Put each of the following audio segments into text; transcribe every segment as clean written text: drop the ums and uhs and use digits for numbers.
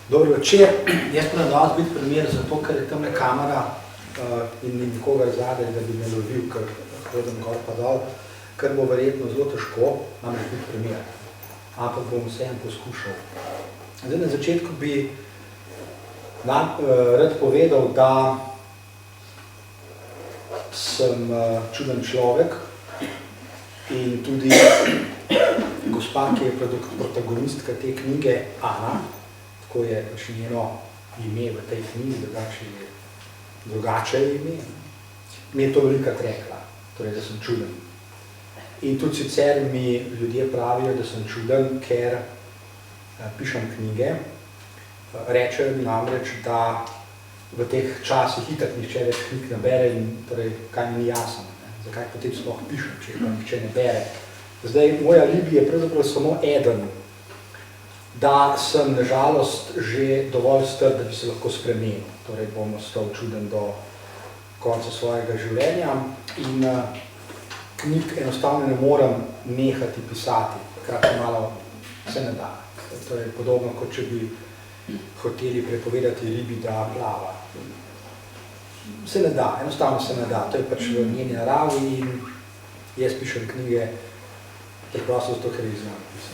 Dobro večer. Jaz moram danes biti primer zato, ker je tamle kamera in ni nikogar zadaj, da bi me lovil, ker hodim gor pa dol, ker bo verjetno zelo težko, namreč biti primer. Ampak bom vseeno poskušal. Zdaj na začetku bi rad povedal, da sem čuden človek in tudi gospa, ki je protagonistka te knjige, Ana, tako je pač njeno ime v tej knjigi, drugače je ime, mi je to velikrat rekla, torej, da sem čuden. In tudi sicer mi ljudje pravijo, da sem čuden, ker pišem knjige. Rečejo mi namreč, da v teh časih itak nihče več knjig ne bere in torej, kaj mi ni jasno, zakaj potem sploh pišem, če pa nihče ne bere. Zdaj, moj alibi je pravzaprav samo eden, da sem na žalost že dovolj star, da bi se lahko spremenil. Torej, bom ostal čuden do konca svojega življenja in knjig enostavno ne morem nehati pisati, kratko malo se ne da. To je podobno, kot če bi hoteli prepovedati ribi, da plava. Se ne da, enostavno se ne da. To je pač v njeni naravi in jaz pišem knjige preprosto zato, ker jih znam pisati.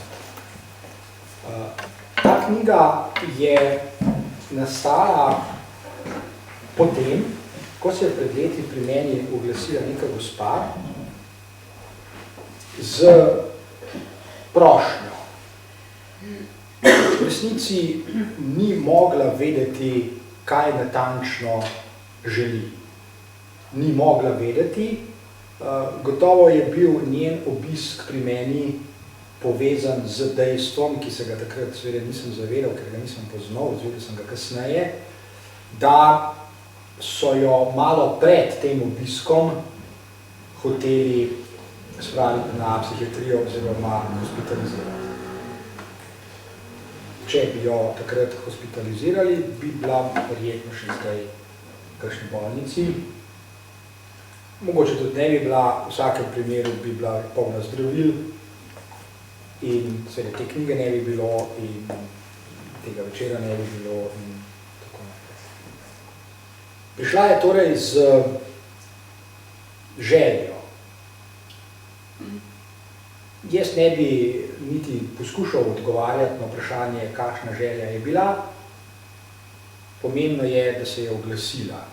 Ta knjiga je nastala potem, ko se je pred leti pri meni oglasila neka gospa z prošnjo. V resnici ni mogla vedeti, kaj natančno želi. Ni mogla vedeti, gotovo je bil njen obisk pri meni povezan z dejstvom, ki se ga takrat seveda nisem zavedal, ker ga nisem poznal, zvedel sem ga kasneje, da so jo malo pred tem obiskom hoteli spraviti na psihiatrijo oziroma hospitalizirati. Če bi jo takrat hospitalizirali, bi bila verjetno še zdaj v kakšni bolnici. Mogoče tudi ne bi bila, v vsakem primeru bi bila polna zdravil in seveda te knjige ne bi bilo in tega večera ne bi bilo in tako naprej. Prišla je torej z željo. Jaz ne bi niti poskušal odgovarjati na vprašanje, kakšna želja je bila. Pomembno je, da se je oglasila.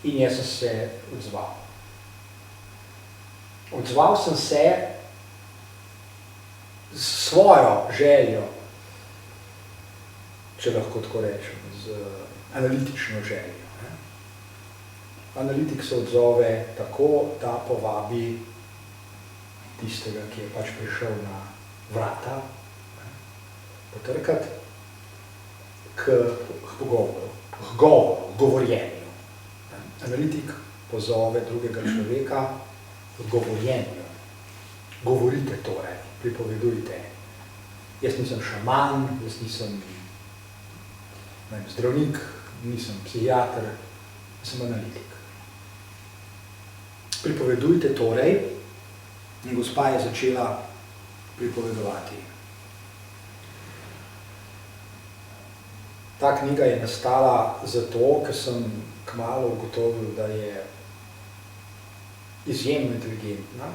In jaz sem se odzval. Odzval sem se s svojo željo, če lahko tako rečem, z analitično željo. Analitik se odzove tako, da povabi tistega, ki je pač prišel na vrata, potrkati k pogovoru, govorjenju. Analitik pozove drugega človeka k govorjenju. Govorite torej, pripovedujte. Jaz nisem šaman, jaz nisem zdravnik, nisem psihiater, sem analitik. Pripovedujte torej, in gospa je začela pripovedovati. Ta knjiga je nastala zato, ker sem kmalu ugotovil, da je izjemno inteligentna,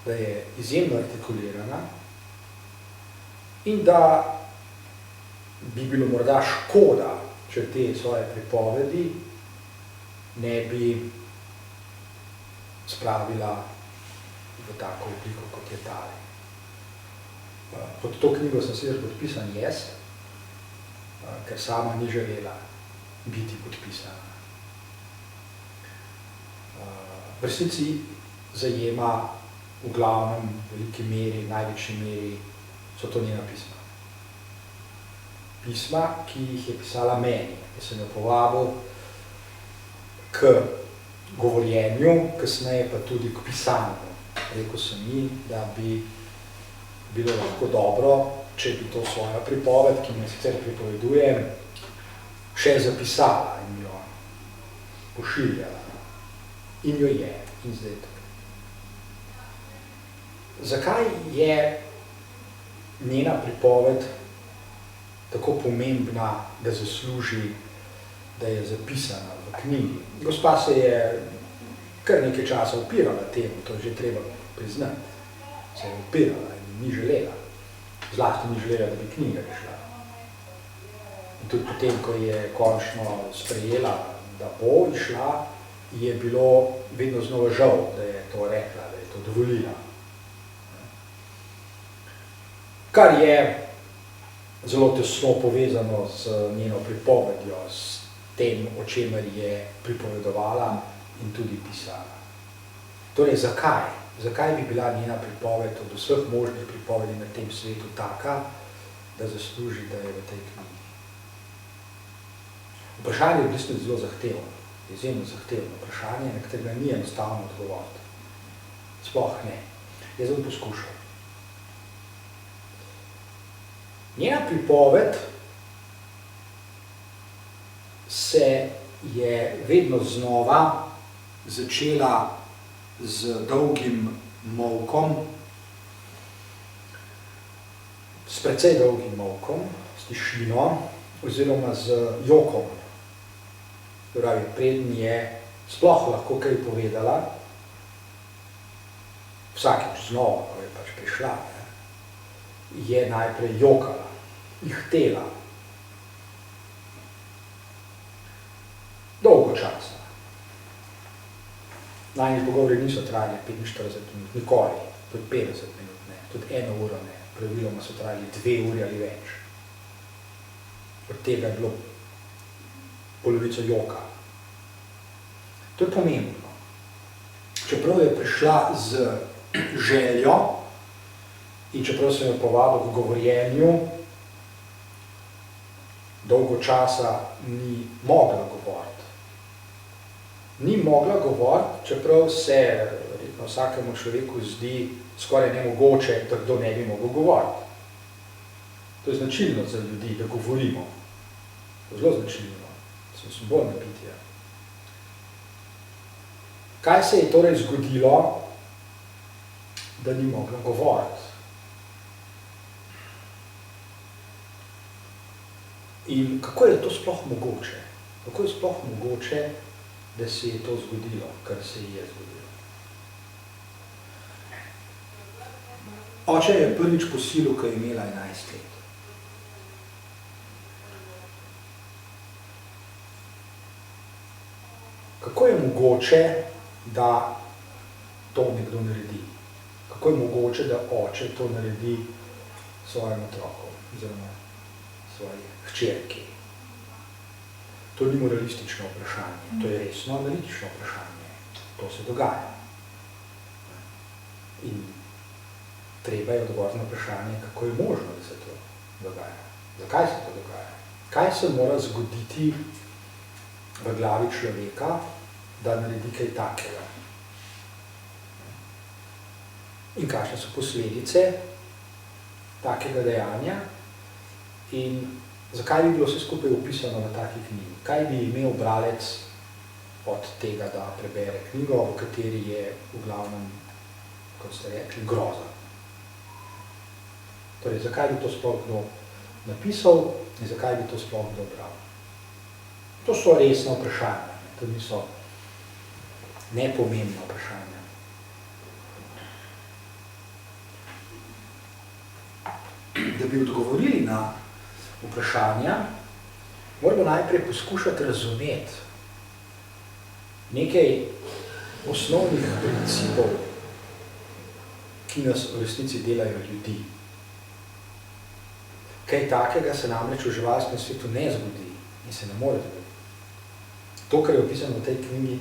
da je izjemno artikulirana in da bi bilo morda škoda, če te svoje pripovedi ne bi spravila v tako obliko, kot je tale. Pod to knjigo sem sicer podpisan jaz, ker sama ni želela biti podpisana. V resnici zajema v glavnem, veliki meri, največji meri, so to njena pisma. Pisma, ki jih je pisala meni, ki sem jo povabil k govorjenju, kasneje pa tudi k pisanju. Rekel sem ji, da bi bilo lahko dobro, če bi to svojo pripoved, ki mi sicer pripoveduje, še zapisala in jo pošiljala. In jo je. In zdaj to. Zakaj je njena pripoved tako pomembna, da zasluži, da je zapisana v knjigi. Gospa se je kar nekaj časa upirala temu, to je že treba priznati. Se je upirala in ni želela. Zlasti ni želela, da bi knjiga išla. In tudi potem, ko je končno sprejela, da bo išla, je bilo vedno znova žal, da je to rekla, da je to dovolila. Kar je zelo tesno povezano z njeno pripovedjo, s tem, o čemer je pripovedovala in tudi pisala. Torej, zakaj? Zakaj bi bila njena pripoved od vseh možnih pripovedi na tem svetu taka, da zasluži, da je v tej knjigi? Vprašanje je v bistvu zelo zahtevno, izjemno zahtevno vprašanje, na katerega ni enostavno odgovoriti. Sploh ne. Jaz bom poskušal. Njena pripoved se je vedno znova začela z dolgim molkom, s precej dolgim molkom, s tišino oziroma z jokom. Pravi, preden je sploh lahko kaj povedala, vsakič znova, ko je pač prišla, je najprej jokala, ihtela. Dolgo časa. Najni pogovori niso trajali 45 minut, nikoli, tudi 50 minut ne, tudi 1 uro ne, praviloma so trajali 2 uri ali več. Od tega je bilo polovico joka. To je pomembno. Čeprav je prišla z željo in čeprav sem jo povabil k govorjenju, dolgo časa ni mogla govoriti. Ni mogla govoriti, čeprav se verjetno vsakemu človeku zdi skoraj nemogoče, da kdo ne bi mogel govoriti. To je značilno za ljudi, da govorimo. To je zelo značilno. Sem bolj napitja. Kaj se je torej zgodilo, da ni mogla govoriti? In kako je to sploh mogoče? Kako je sploh mogoče, da se je to zgodilo, kar se je zgodilo? Oče je prvič posilil, ko je imela 11 let. Kako je mogoče, da to nekdo naredi? Kako je mogoče, da oče to naredi svojim otrokom, oziroma svoji hčerki? To ni moralistično vprašanje, to je resno analitično vprašanje. To se dogaja. In treba je odgovoriti na vprašanje, kako je možno, da se to dogaja. Zakaj se to dogaja? Kaj se mora zgoditi v glavi človeka, da naredi kaj takega? In kakšne so posledice takega dejanja? In zakaj bi bilo vse skupaj opisano v taki knjigi? Kaj bi imel bralec od tega, da prebere knjigo, v kateri je v glavnem, kot ste rekli, groza? Torej, zakaj bi to sploh kdo napisal in zakaj bi to sploh kdo bral? To so resna vprašanja, to niso nepomembna vprašanja. Da bi odgovorili na vprašanja, moramo najprej poskušati razumeti nekaj osnovnih principov, ki nas v resnici delajo ljudi. Kaj takega se namreč v živalskem svetu ne zgodi in se ne more zgoditi. To, kar je opisano v tej knjigi,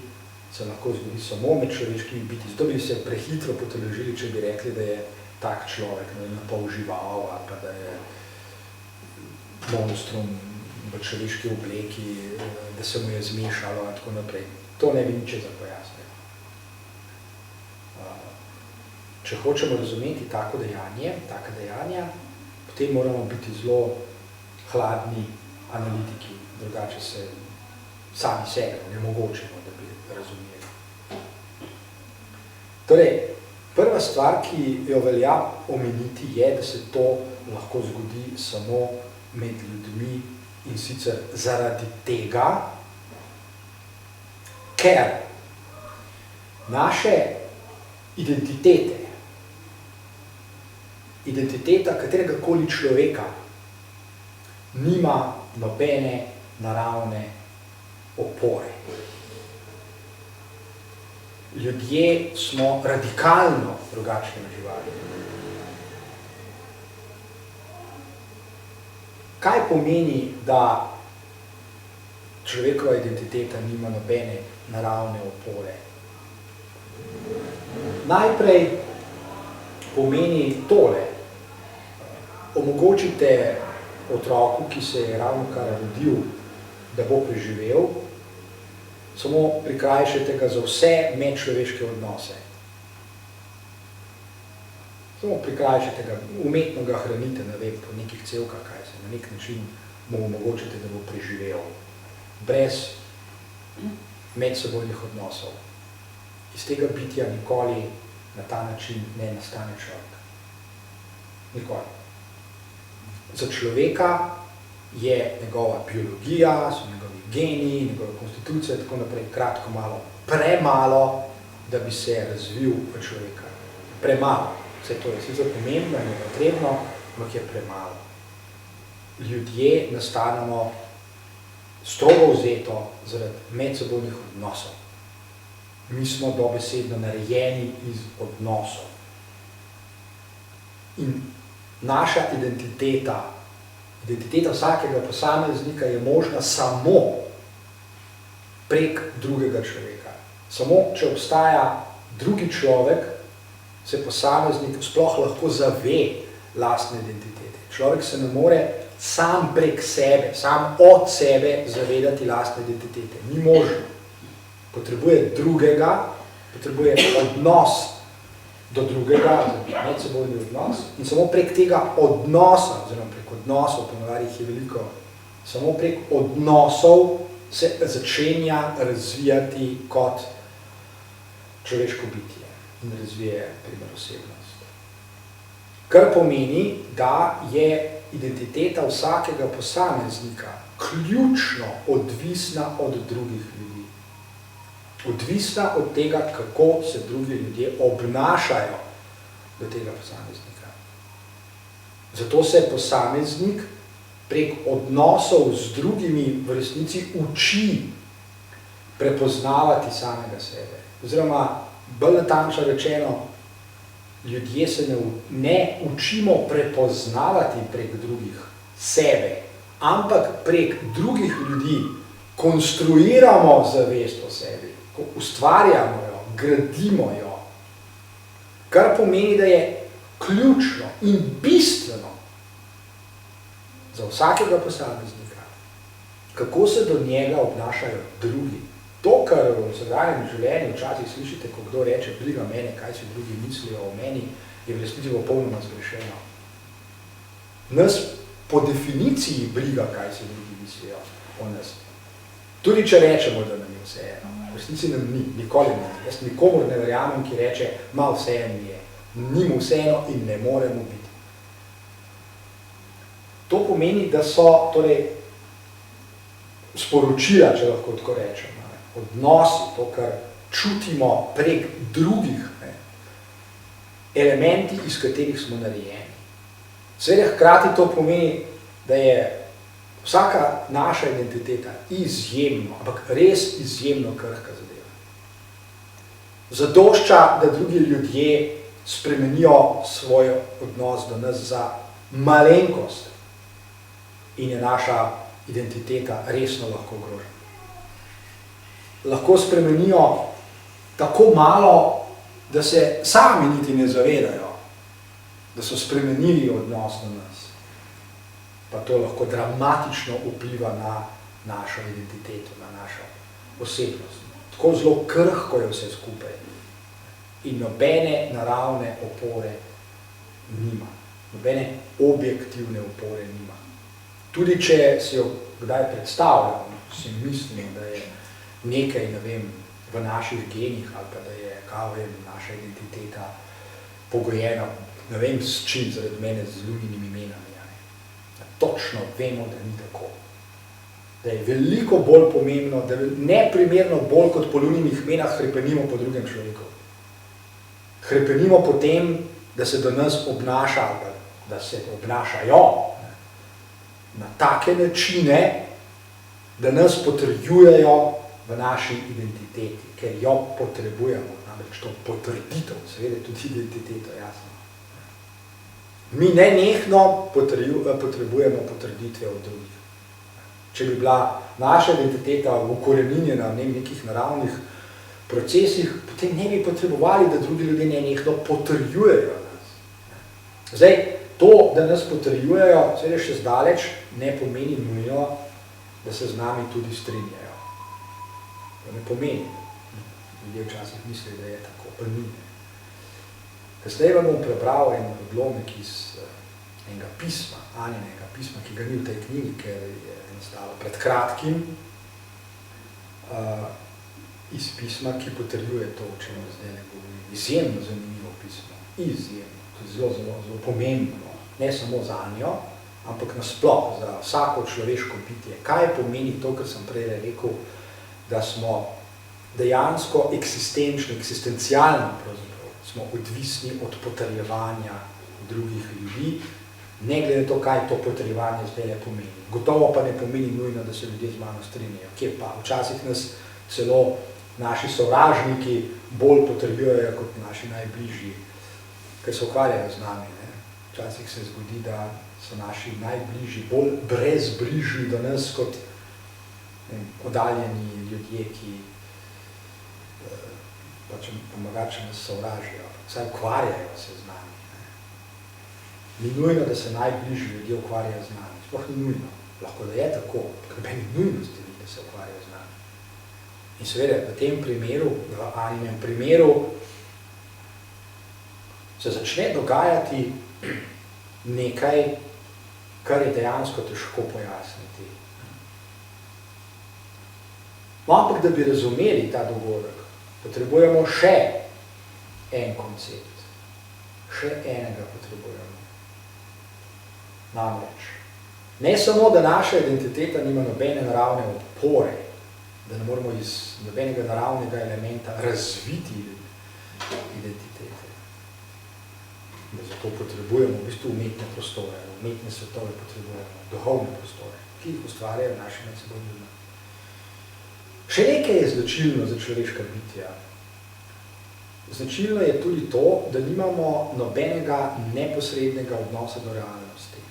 se lahko zgodi samo med človeškimi biti. Zato bi se prehitro potoložili, če bi rekli, da je tak človek, na pol žival, ali pa da je monstrum v človeški obleki, da se mu je zmešalo in tako naprej. To ne bi ničesar pojasnilo. Če hočemo razumeti tako dejanje, taka dejanja, potem moramo biti zelo hladni analitiki, drugače se sami sebe ne mogočimo, da bi razumeli. Torej, Prva stvar, ki jo velja omeniti, je, da se to lahko zgodi samo med ljudmi in sicer zaradi tega, ker naše identiteta kateregakoli človeka nima nobene naravne opore. Ljudje smo radikalno drugačni od živali. Kaj pomeni, da človekova identiteta nima nobene naravne opore? Najprej pomeni tole. Omogočite otroku, ki se je ravnokar rodil, da bo preživel, samo prikrajšajte ga za vse medčloveške odnose. Samo prikrajšajte ga, umetno ga hranite, ne vem, po nekih cevkah, kaj se, na nek način mu omogočite, da bo preživel. Brez medsebojnih odnosov. Iz tega bitja nikoli na ta način ne nastane človek. Nikoli. Za človeka je njegova biologija, so njegovi geni, njegova konstitucija, tako naprej, kratko malo, premalo, da bi se razvil v človeka. Premalo. Vse to je sicer pomembno in je potrebno, ampak je premalo. Ljudje nastanemo strogo vzeto zaradi medsebojnih odnosov. Mi smo dobesedno narejeni iz odnosov. In naša identiteta vsakega posameznika je možna samo prek drugega človeka. Samo, če obstaja drugi človek, se posameznik sploh lahko zave lastne identitete. Človek se ne more sam prek sebe, sam od sebe zavedati lastne identitete. Ni možno. Potrebuje drugega, potrebuje odnos do drugega, medsebojni odnos, in samo prek tega odnosa, oziroma prek odnosov, ponovadi jih je veliko, samo prek odnosov se začenja razvijati kot človeško bitje in razvije primer osebnost. Kar pomeni, da je identiteta vsakega posameznika ključno odvisna od drugih ljudi. Odvisna od tega, kako se drugi ljudje obnašajo do tega posameznika. Zato se posameznik prek odnosov z drugimi v resnici uči prepoznavati samega sebe. Oziroma, bolj natančno rečeno, ljudje se ne učimo prepoznavati prek drugih sebe, ampak prek drugih ljudi konstruiramo zavest o sebi, ustvarjamo jo, gradimo jo, kar pomeni, da je ključno in bistveno za vsakega posameznika, kako se do njega obnašajo drugi. To, kar v vsakdanjem življenju včasih slišite, ko kdo reče, briga mene, kaj si drugi mislijo o meni, je v resnici popolnoma zgrešeno. Nas po definiciji briga, kaj si drugi mislijo o nas. Tudi če rečemo, da nam je vseeno. V resnici nam ni, nikoli ne. Jaz nikomor ne verjamem, ki reče, ma vseeno je. Ni mu vseeno in ne moremo biti. To pomeni, da so torej sporočila, če lahko tako rečem, odnosi, to, kar čutimo prek drugih, elementi, iz katerih smo narejeni. Seveda hkrati to pomeni, da je vsaka naša identiteta izjemno, ampak res izjemno krhka zadeva. Zadošča, da drugi ljudje spremenijo svoj odnos do nas za malenkost in je naša identiteta resno lahko ogrožena. Lahko spremenijo tako malo, da se sami niti ne zavedajo, da so spremenili odnos do nas. Pa to lahko dramatično vpliva na našo identiteto, na našo osebnost. Tako zelo krhko je vse skupaj in nobene naravne opore nima, nobene objektivne opore nima. Tudi če si jo kdaj predstavljamo, si mislim, da je nekaj, ne vem, v naših genih ali pa da je, naša identiteta pogojena, ne vem s čim, zaradi mene z Luninim imenami. Točno vemo, da ni tako. Da je veliko bolj pomembno, da je neprimerno bolj kot po Luninih imenah hrepenimo po drugem človeku. Hrepenimo po tem, da se do nas obnaša, da se obnašajo na take načine, da nas potrjujejo v naši identiteti, ker jo potrebujemo, namreč to potrditev, seveda tudi identiteto, jasno. Mi nenehno potrebujemo potrditve od drugih. Če bi bila naša identiteta ukoreninjena v nekih naravnih procesih, potem ne bi potrebovali, da drugi ljudje nenehno potrjujejo nas. Zdaj, to, da nas potrjujejo, seveda še zdaleč, ne pomeni nujno, da se z nami tudi strinjajo. To ne pomeni. Ljudje včasih mislijo, da je tako, pa ni. Kasneje vam bom prebral en odlomek iz enega pisma, Aninega pisma, ki ga ni v tej knjigi, ker je nastalo pred kratkim, iz pisma, ki potrjuje to, o čem zdaj ne govorim. Izjemno zanimivo pismo, izjemno, to je zelo, zelo, zelo pomembno, ne samo za njo, ampak nasploh za vsako človeško bitje. Kaj pomeni to, kar sem prej rekel, da smo dejansko eksistencialno pravzaprav, smo odvisni od potrjevanja drugih ljudi, ne glede na to, kaj to potrjevanje zdaj pomeni. Gotovo pa ne pomeni nujno, da se ljudje z mano strinjajo. Kje pa? Včasih nas celo naši sovražniki bolj potrjujejo kot naši najbližji, ker se ukvarjajo z nami. Ne? Včasih se zgodi, da so naši najbližji bolj brezbrižni do nas kot oddaljeni ljudje, ki pač pomagače nas sovražijo, saj ukvarjajo se z nami. Ne? Ni nujno, da se najbližji ljudje ukvarjajo z nami. Sploh ni nujno. Lahko da je tako, ker meni nujnosti ni, da se ukvarjajo z nami. In seveda, v tem primeru, v Aninem primeru, se začne dogajati nekaj, kar je dejansko težko pojasniti. No, ampak da bi razumeli ta dogodek, potrebujemo še en koncept. Še enega potrebujemo. Namreč, ne samo, da naša identiteta nima nobene naravne opore, da ne moramo iz nobenega naravnega elementa razviti identitete. Da zato potrebujemo v bistvu umetne prostore, umetne svetove potrebujemo, duhovne prostore, ki jih ustvarjajo naši medsebojni ljudje. Še nekaj je značilno za človeška bitja. Značilno je tudi to, da nimamo nobenega neposrednega odnosa do realnosti.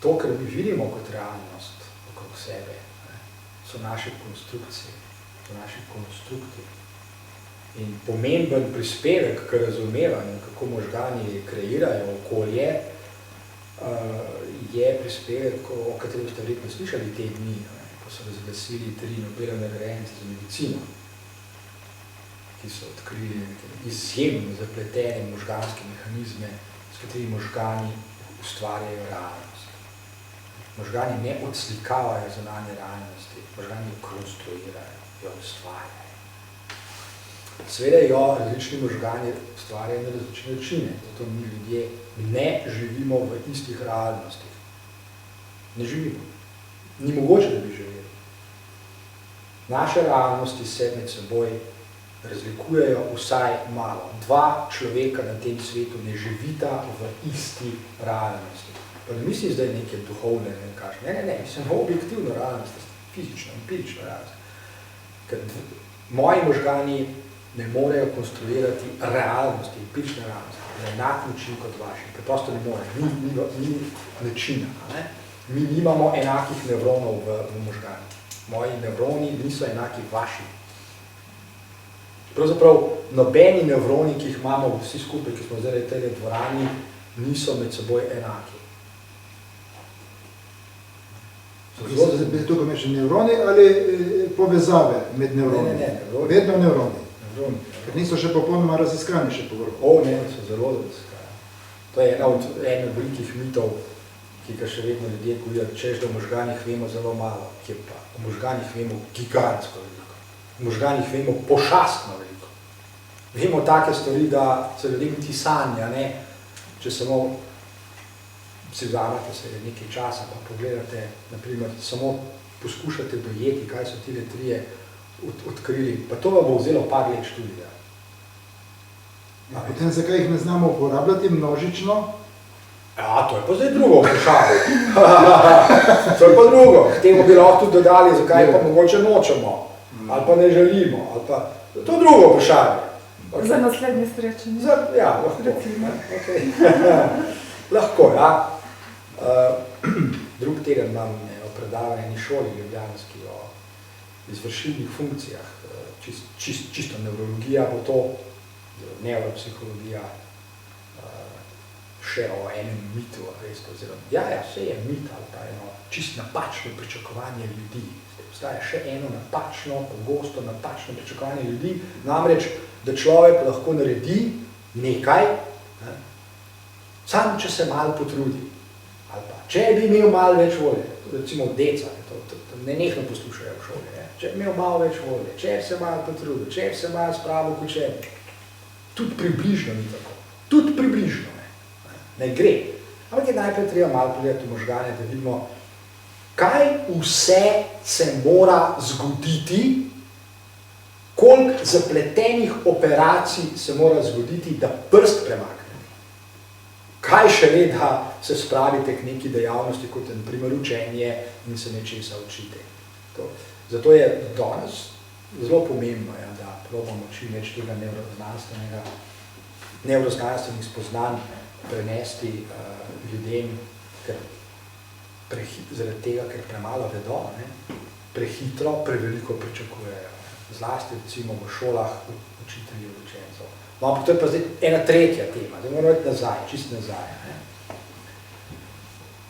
To, kar mi vidimo kot realnost okrog sebe, so naše konstrukcije, so naši konstrukti. In pomemben prispevek k razumevanju, kako možgani kreirajo okolje, je prispevek, o katerem ste verjetno slišali te dni, ko so razglasili 3 Nobelove nagrajence za medicino, ki so odkrili izjemno zapletene možganske mehanizme, s katerimi možgani ustvarjajo realnost. Možgani ne odslikavajo zunanje realnosti, možgani jo konstruirajo, jo ustvarjajo. Seveda jo različni možgani ustvarjajo na različne načine, zato mi ljudje ne živimo v istih realnostih. Ne živimo. Ni mogoče, da bi živeli. Naše realnosti se med seboj razlikujejo vsaj malo. 2 človeka na tem svetu ne živita v isti realnosti. Pa ne mislim zdaj neke duhovne, ne, mislim objektivno realnost, fizično, empirično realnost. Ker moji možgani ne morejo konstruirati realnosti, empirične realnosti, na enak način kot vaši. Preprosto ne morejo, ni načina. Ne? Mi nimamo enakih nevronov v možgani. Moji nevroni niso enaki vaši. Pravzaprav nobeni nevroni, ki jih imamo vsi skupaj, ki smo zdaj v tej dvorani, niso med seboj enaki. Tukaj imaš nevroni ali povezave med nevroni? Ne, nevroni. Vedno nevroni. Nevroni. Ker niso še popolnoma raziskani še povrhu. Ne, so zelo raziskani. To je ena od velikih mitov, ki ga še vedno ljudje gojijo, češ, da v možganih vemo zelo malo, kje pa. V možganih vemo gigantsko veliko. V možganih vemo pošastno veliko. vemo take stvari, da se ljudem ti sanja, ne? Če samo si vzamete se nekaj časa, pa pogledate, naprimer, samo poskušate dojeti, kaj so tile trije odkrili, pa to vam bo vzelo par let študija. Potem zakaj jih ne znamo uporabljati množično? Ja, to je pa zdaj drugo vprašanje. To je pa drugo. K temu bi lahko tudi dodali, zakaj pa mogoče nočemo, ali pa ne želimo, ali pa... To je drugo vprašanje. Okay. Za naslednje srečanje. Ja, lahko. Okay. Lahko, ja. Drug teden imam predavanje na šoli ljubljanski o izvršilnih funkcijah, čisto nevrologija bo to, nevropsihologija, še o enem mitu, vse je mit ali pa eno čisto napačno pričakovanje ljudi. Obstaja še eno napačno, pogosto napačno pričakovanje ljudi, namreč, da človek lahko naredi nekaj, samo če se malo potrudi. Ali pa, če bi imel malo več volje, recimo deca, to nenehno poslušajo v šoli, če bi imel malo več volje, če bi se malo potrudil, če bi se malo spravil k učenju. Tudi približno ni tako. Tudi približno. Ne gre. Ampak je najprej treba malo pogledati v možgane, da vidimo, kaj vse se mora zgoditi, koliko zapletenih operacij se mora zgoditi, da prst premakne. Kaj šele, da se spravite k neki dejavnosti, kot je na primer učenje in se nečesa učite. Zato je danes zelo pomembno, da probamo čim več tega nevroznanstvenih spoznanj prenesti ljudem, zaradi tega, ker premalo vedo, prehitro, preveliko pričakujejo. Zlasti recimo v šolah učitelji učencev. No, to je pa zdaj ena tretja tema, da moramo iti nazaj, čist nazaj.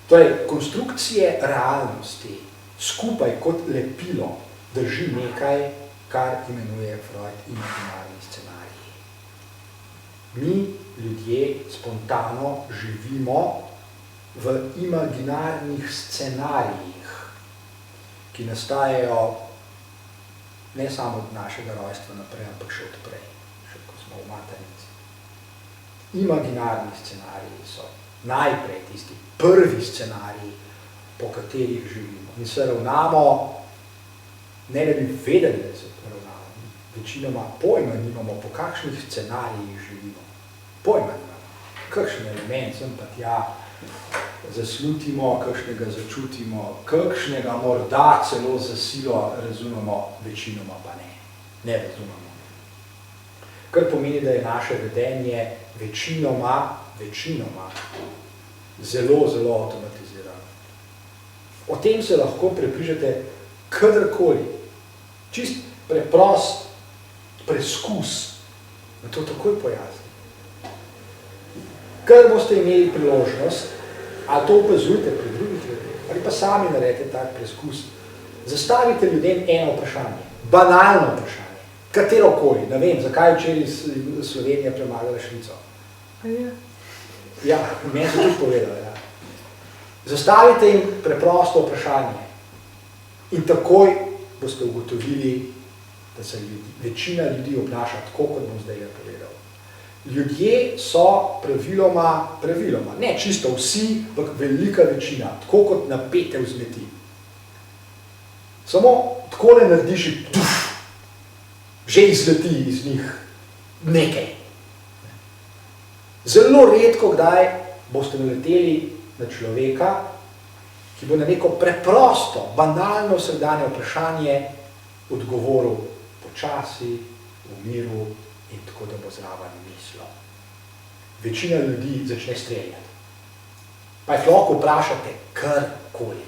Torej, konstrukcije realnosti skupaj kot lepilo drži nekaj, kar imenuje Freud imaginarni scenarij. Mi, ljudje, spontano živimo v imaginarnih scenarijih, ki nastajajo ne samo od našega rojstva naprej, ampak še odprej, še ko smo v maternici. Imaginarni scenariji so najprej tisti prvi scenariji, po katerih živimo. In se ravnamo, ne da bi vedeli, da se ravnamo, večinoma pojma nimamo, po kakšnih scenarijih živimo. Pojma nimamo. Kakšen element sem pa tja zaslutimo, kakšnega začutimo, kakšnega morda celo za silo razumemo, večinoma pa ne. Ne razumemo. Kar pomeni, da je naše vedenje večinoma zelo, zelo avtomatizirano. O tem se lahko prepričate kadarkoli. Čist preprost preskus na to takoj pojasni. Kar boste imeli priložnost, ali to opazujte pri drugih ljudeh, ali pa sami naredite tak preskus, zastavite ljudem eno vprašanje, banalno vprašanje, katerokoli, ne vem, zakaj včeraj Slovenija premagala Švico. Ja, meni so tudi povedali, ja. Zastavite jim preprosto vprašanje in takoj boste ugotovili, da se večina ljudi obnaša tako, kot bom zdaj povedal. Ljudje so praviloma, ne čisto vsi, ampak velika večina, tako kot napete vzmeti. Samo takole narediš in že izleti iz njih nekaj. Zelo redko kdaj boste naleteli na človeka, ki bo na neko preprosto, banalno vsakdanje vprašanje odgovoril počasi, v miru in tako, da bo zraven mislil. Večina ljudi začne streljati. Pa jih lahko vprašate karkoli.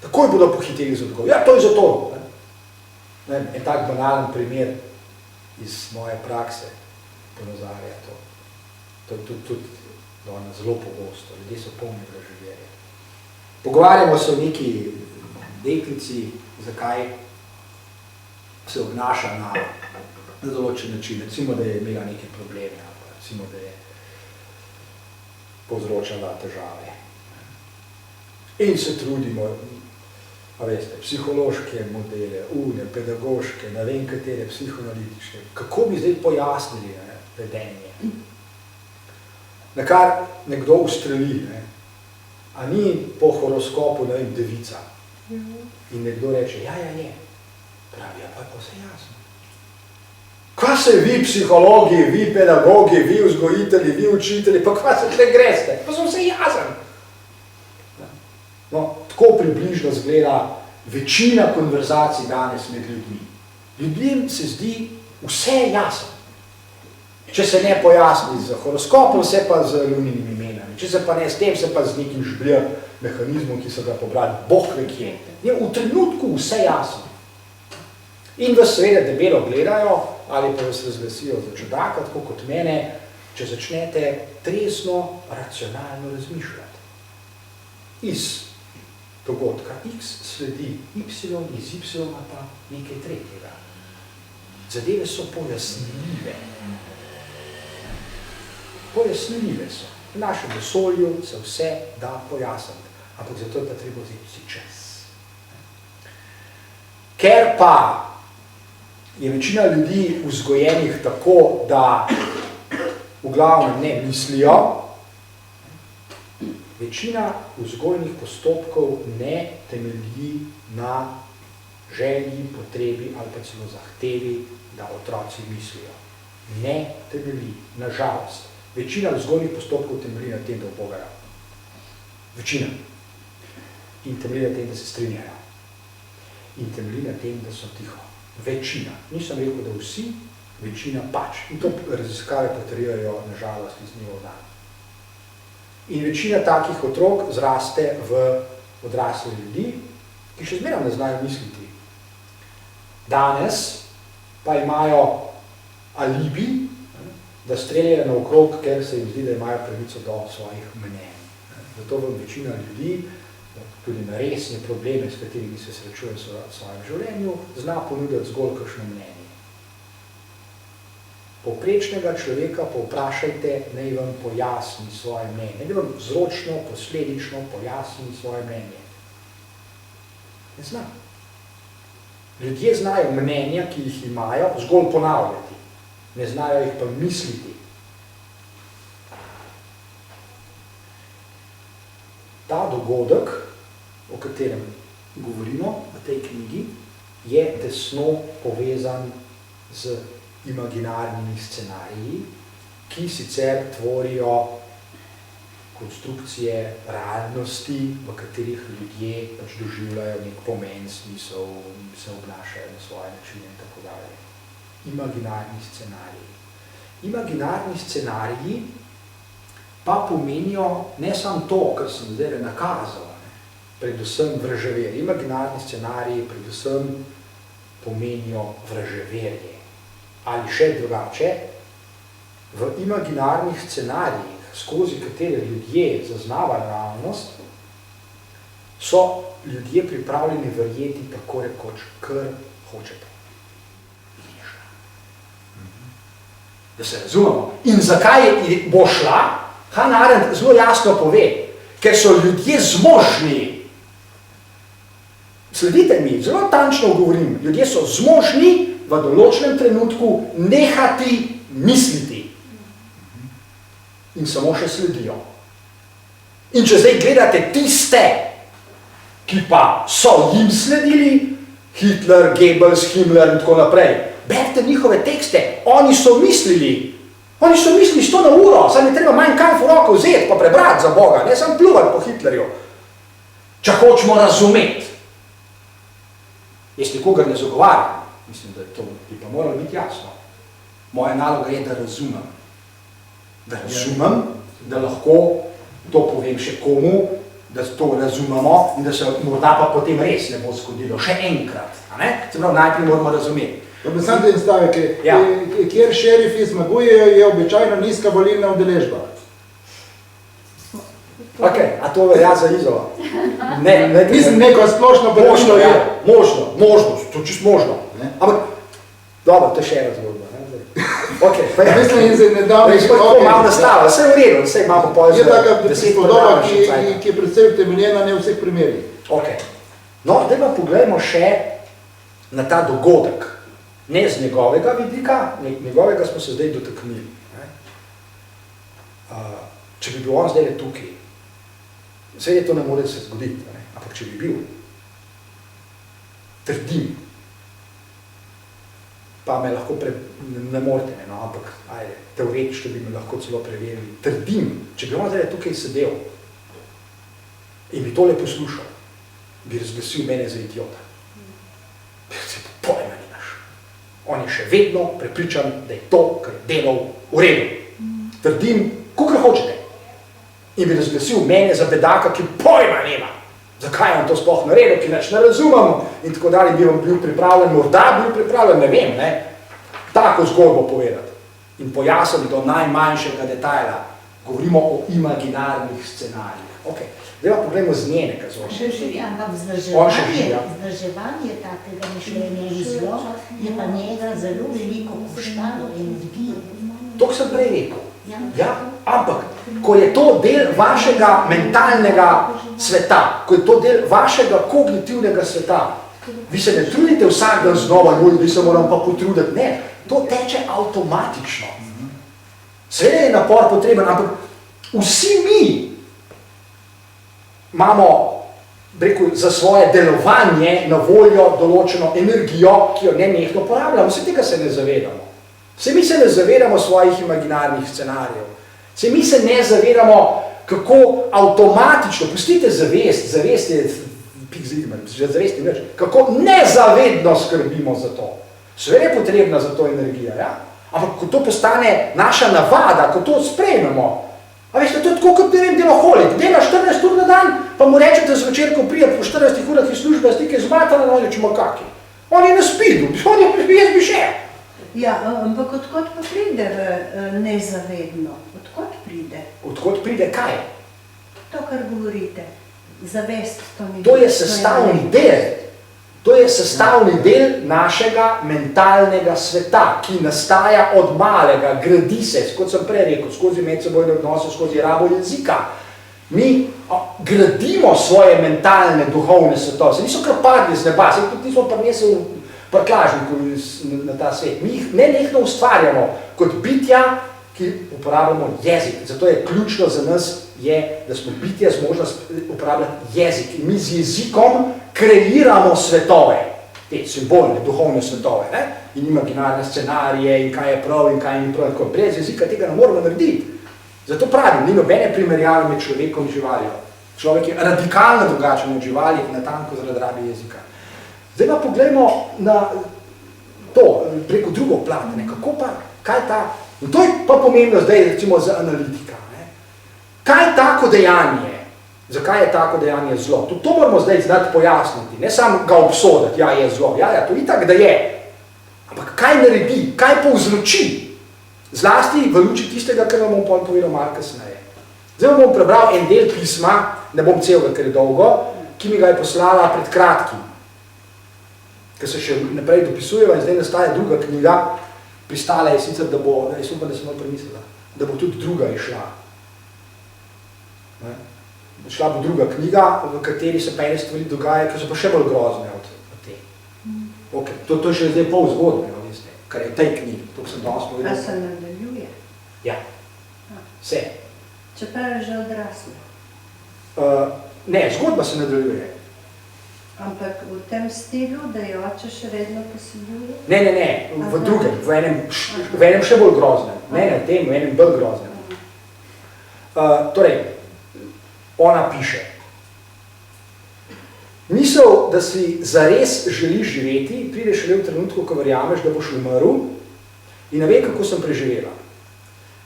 Takoj bodo pohiteli z odgovor. Ja, to je zato. En tak banalen primer iz moje prakse ponazarja to. To je tudi zelo pogosto. Ljudje so polni vraževerja. Pogovarjamo se o neki deklici, zakaj se obnaša na določen način. Recimo, da je imela neke probleme, ali recimo, da je povzročala težave. In se trudimo. a veste, psihološke modele, pedagoške, ne vem katere, psihoanalitične. Kako bi zdaj pojasnili vedenje? Na kar nekdo ustreli, a ni po horoskopu, ne vem, devica. In nekdo reče, ja, je. Pravi, pa je pa vse jasno. Kaj se vi psihologi, vi pedagogi, vi vzgojitelji, vi učitelji, pa kaj se tle greste? Pa so vse jasen. No, tako približno zgleda večina konverzacij danes med ljudmi. Ljudem se zdi vse jasno. Če se ne pojasni z horoskopom, se pa z luninimi imenami. Če se pa ne s tem, se pa z nekim žblja mehanizmom, ki so ga pobrali, Bog ve kje. Je v trenutku vse jasno. In vas seveda debelo gledajo, ali pa vas razglasijo za čudaka, tako kot mene, če začnete trezno, racionalno razmišljati. Iz dogodka X sledi Y, iz Y pa nekaj tretjega. Zadeve so pojasnljive. Pojasnljive so. V našem vesolju se vse da pojasniti, ampak zato je pa treba vzeti čas. Ker pa je večina ljudi vzgojenih tako, da v glavnem ne mislijo, večina vzgojnih postopkov ne temelji na želji, potrebi ali pa celo zahtevi, da otroci mislijo. Ne temelji, nažalost. Večina vzgojnih postopkov temelji na tem, da ubogajo. Večina. In temelji na tem, da se strinjajo. In temelji na tem, da so tiho. Večina. Nisem rekel, da vsi, večina pač. In to raziskave potrjujejo, nažalost, iz dneva v dan. In večina takih otrok zraste v odrasle ljudi, ki še zmeraj ne znajo misliti. Danes pa imajo alibi, da streljajo naokrog, ker se jim zdi, da imajo pravico do svojih mnenj. Zato vam večina ljudi, tudi na resne probleme, s katerimi se srečuje v svojem življenju, zna ponuditi zgolj kakšno mnenje. Povprečnega človeka povprašajte, naj vam pojasni svoje mnenje. Naj vam vzročno, posledično pojasni svoje mnenje. Ne zna. Ljudje znajo mnenja, ki jih imajo, zgolj ponavljati. Ne znajo jih pa misliti. Ta dogodek, o katerem govorimo v tej knjigi, je tesno povezan z imaginarnimi scenariji, ki sicer tvorijo konstrukcije realnosti, v katerih ljudje pač doživljajo nek pomen, smisel, se obnašajo na svoje načine in tako dalje. Imaginarni scenariji. Imaginarni scenariji pa pomenijo ne samo to, kar sem zdaj nakazal, predvsem vraževerje. Imaginarni scenariji predvsem pomenijo vraževerje. Ali še drugače, v imaginarnih scenarijih, skozi katere ljudje zaznavajo realnost, so ljudje pripravljeni verjeti tako rekoč, kar hočete. Da se razumemo. In zakaj bo šla? Hannah Arendt zelo jasno pove, ker so ljudje zmožni. Sledite mi, zelo tančno govorim, ljudje so zmožni v določenem trenutku nehati misliti. In samo še sledijo. In če zdaj gledate tiste, ki pa so jim sledili, Hitler, Goebbels, Himmler in tako naprej, berite njihove tekste, oni so mislili 100 na uro, saj mi treba Mein Kampf v roko vzeti, pa prebrati za Boga, ne samo pljuvati po Hitlerju. Če hočemo razumeti. Jaz nikogar ne zagovarjam, mislim, da to bi pa moralo biti jasno. Moja naloga je, da razumem. Da razumem, da lahko to povem še komu, da to razumemo in da se morda pa potem res ne bo zgodilo še enkrat. Se pravi, najprej moramo razumeti. Sam ten stavek, kjer šerifi zmagujejo, je običajno nizka volilna udeležba. Ok, a to velja za Izolo? Mislim, neko splošno možno je, možnost, to čisto možno. Ampak, dobro, to je še ena zgodba. Ok, pa ja. Mislim, in se ne da... Tako malo nastavlja, vse je v redu, vse imamo Je taka prispodoba, ki je predvsem temeljena ne v vseh primerih. Ok, No, zdaj pa poglejmo še na ta dogodek. Ne z njegovega vidika, njegovega smo se zdaj dotaknili. Če bi bil on zdaj tukaj, seveda to ne more se zgoditi, ampak če bi bil, trdim, pa me lahko, ne morate me, no, ampak ajde, teoretično bi me lahko celo preverili, trdim, če bi on zdaj tukaj sedel in bi tole poslušal, bi razglasil mene za idiota. Bi se pojma nimaš. On je še vedno prepričan, da je to, kar je delal, v redu. Trdim, kakor hočete. In bi razglasil mene za bedaka, ki pojma nima. Zakaj on to sploh naredil, ki nič ne razumemo in tako dalje, bi vam bil pripravljen, morda bil pripravljen, ne vem, tako zgodbo povedati. In pojasniti do najmanjšega detajla. Govorimo o imaginarnih scenarijih. Okay. Zdaj pa pogledamo z njenega zornega. Ampak vzdrževanje takega mišljenja in zlo je pa njega zelo veliko koštalo energijo. To sem prej rekel. Ja, ampak, ko je to del vašega mentalnega sveta, ko je to del vašega kognitivnega sveta, vi se ne trudite vsak dan znova, vi se moram pa potruditi. Ne, to teče avtomatično. Seveda je napor potreben, ampak vsi mi imamo, rekel, za svoje delovanje na voljo določeno energijo, ki jo nenehno porabljamo. Vse tega se ne zavedamo. Vse mi se ne zavedamo svojih imaginarnih scenarijev. Vse mi se ne zavedamo, kako avtomatično, pustite zavest je pik zigmer, zavest je več, kako nezavedno skrbimo za to. Seveda je potrebna za to energija, ja? Ampak ko to postane naša navada, ko to sprejmemo, a veste, to je tako, kot ne vem, deloholik, dela 14 ur na dan, pa mu rečete zvečer, ko prije po 14 urah iz službe, stike zmatane na odličimo kaki. On je na spidu, on je jaz bi še. Ja, ampak odkot pa pride nezavedno? Odkot pride? Odkot pride kaj? To, kar govorite. Zavest, to ni. To je sestavni del. To je sestavni del našega mentalnega sveta, ki nastaja od malega, gradi se, kot sem prej rekel, skozi medsebojne odnose, skozi rabo jezika. Mi gradimo svoje mentalne, duhovne svetove. Se niso kar padli z neba, se tudi nismo prinesli prtlažniku na ta svet. Mi jih nenehno ustvarjamo kot bitja, ki uporabljamo jezik. Zato je ključno za nas, da smo bitja z možnost uporabljati jezik. In mi z jezikom kreiramo svetove, te simbolne, duhovne svetove, in imaginarne scenarije, in kaj je prav, in kaj ni prav. Brez jezika tega ne moramo narediti. Zato pravim, ni nobene primerjave med človekom in živaljo. Človek je radikalno drugačen od živali, natanko zaradi rabe jezika. Zdaj pa poglejmo na to, preko drugo plat, kako pa, kaj ta, in to je pa pomembno zdaj recimo za analitika. Kaj je tako dejanje? Zakaj je tako dejanje zlo? To moramo zdaj znati pojasniti, ne samo ga obsoditi, ja, je zlo, ja, to itak, da je. Ampak kaj naredi, kaj povzroči? Zlasti v luči tistega, kar vam bom pol povedal malo kasneje. Zdaj bom prebral en del pisma, ne bom celega, ker je dolgo, ki mi ga je poslala pred kratkim, ker se še naprej dopisujeva in zdaj nastaja druga knjiga, pristala je sicer, da bo, jaz upam, da sem malo premislila, da bo tudi druga išla. Šla bo druga knjiga, v kateri se pa ene stvari dogaja, ki so pa še bolj grozne od te. Okay. To je še zdaj pol zgodbe, veste, kar je v tej knjigi. To sem danes povedal. A se nadaljuje? Ja. Vse. Čeprav je že odrasla? Ne, zgodba se nadaljuje. Ampak v tem stilu, da je oče še vedno poseduje? Ne, v drugem, v enem še bolj groznem. Ne, v enem bolj groznem. Torej, ona piše. Misel, da si zares želiš živeti, pride šele v trenutku, ko verjameš, da boš umrl in ne ve, kako sem preživela.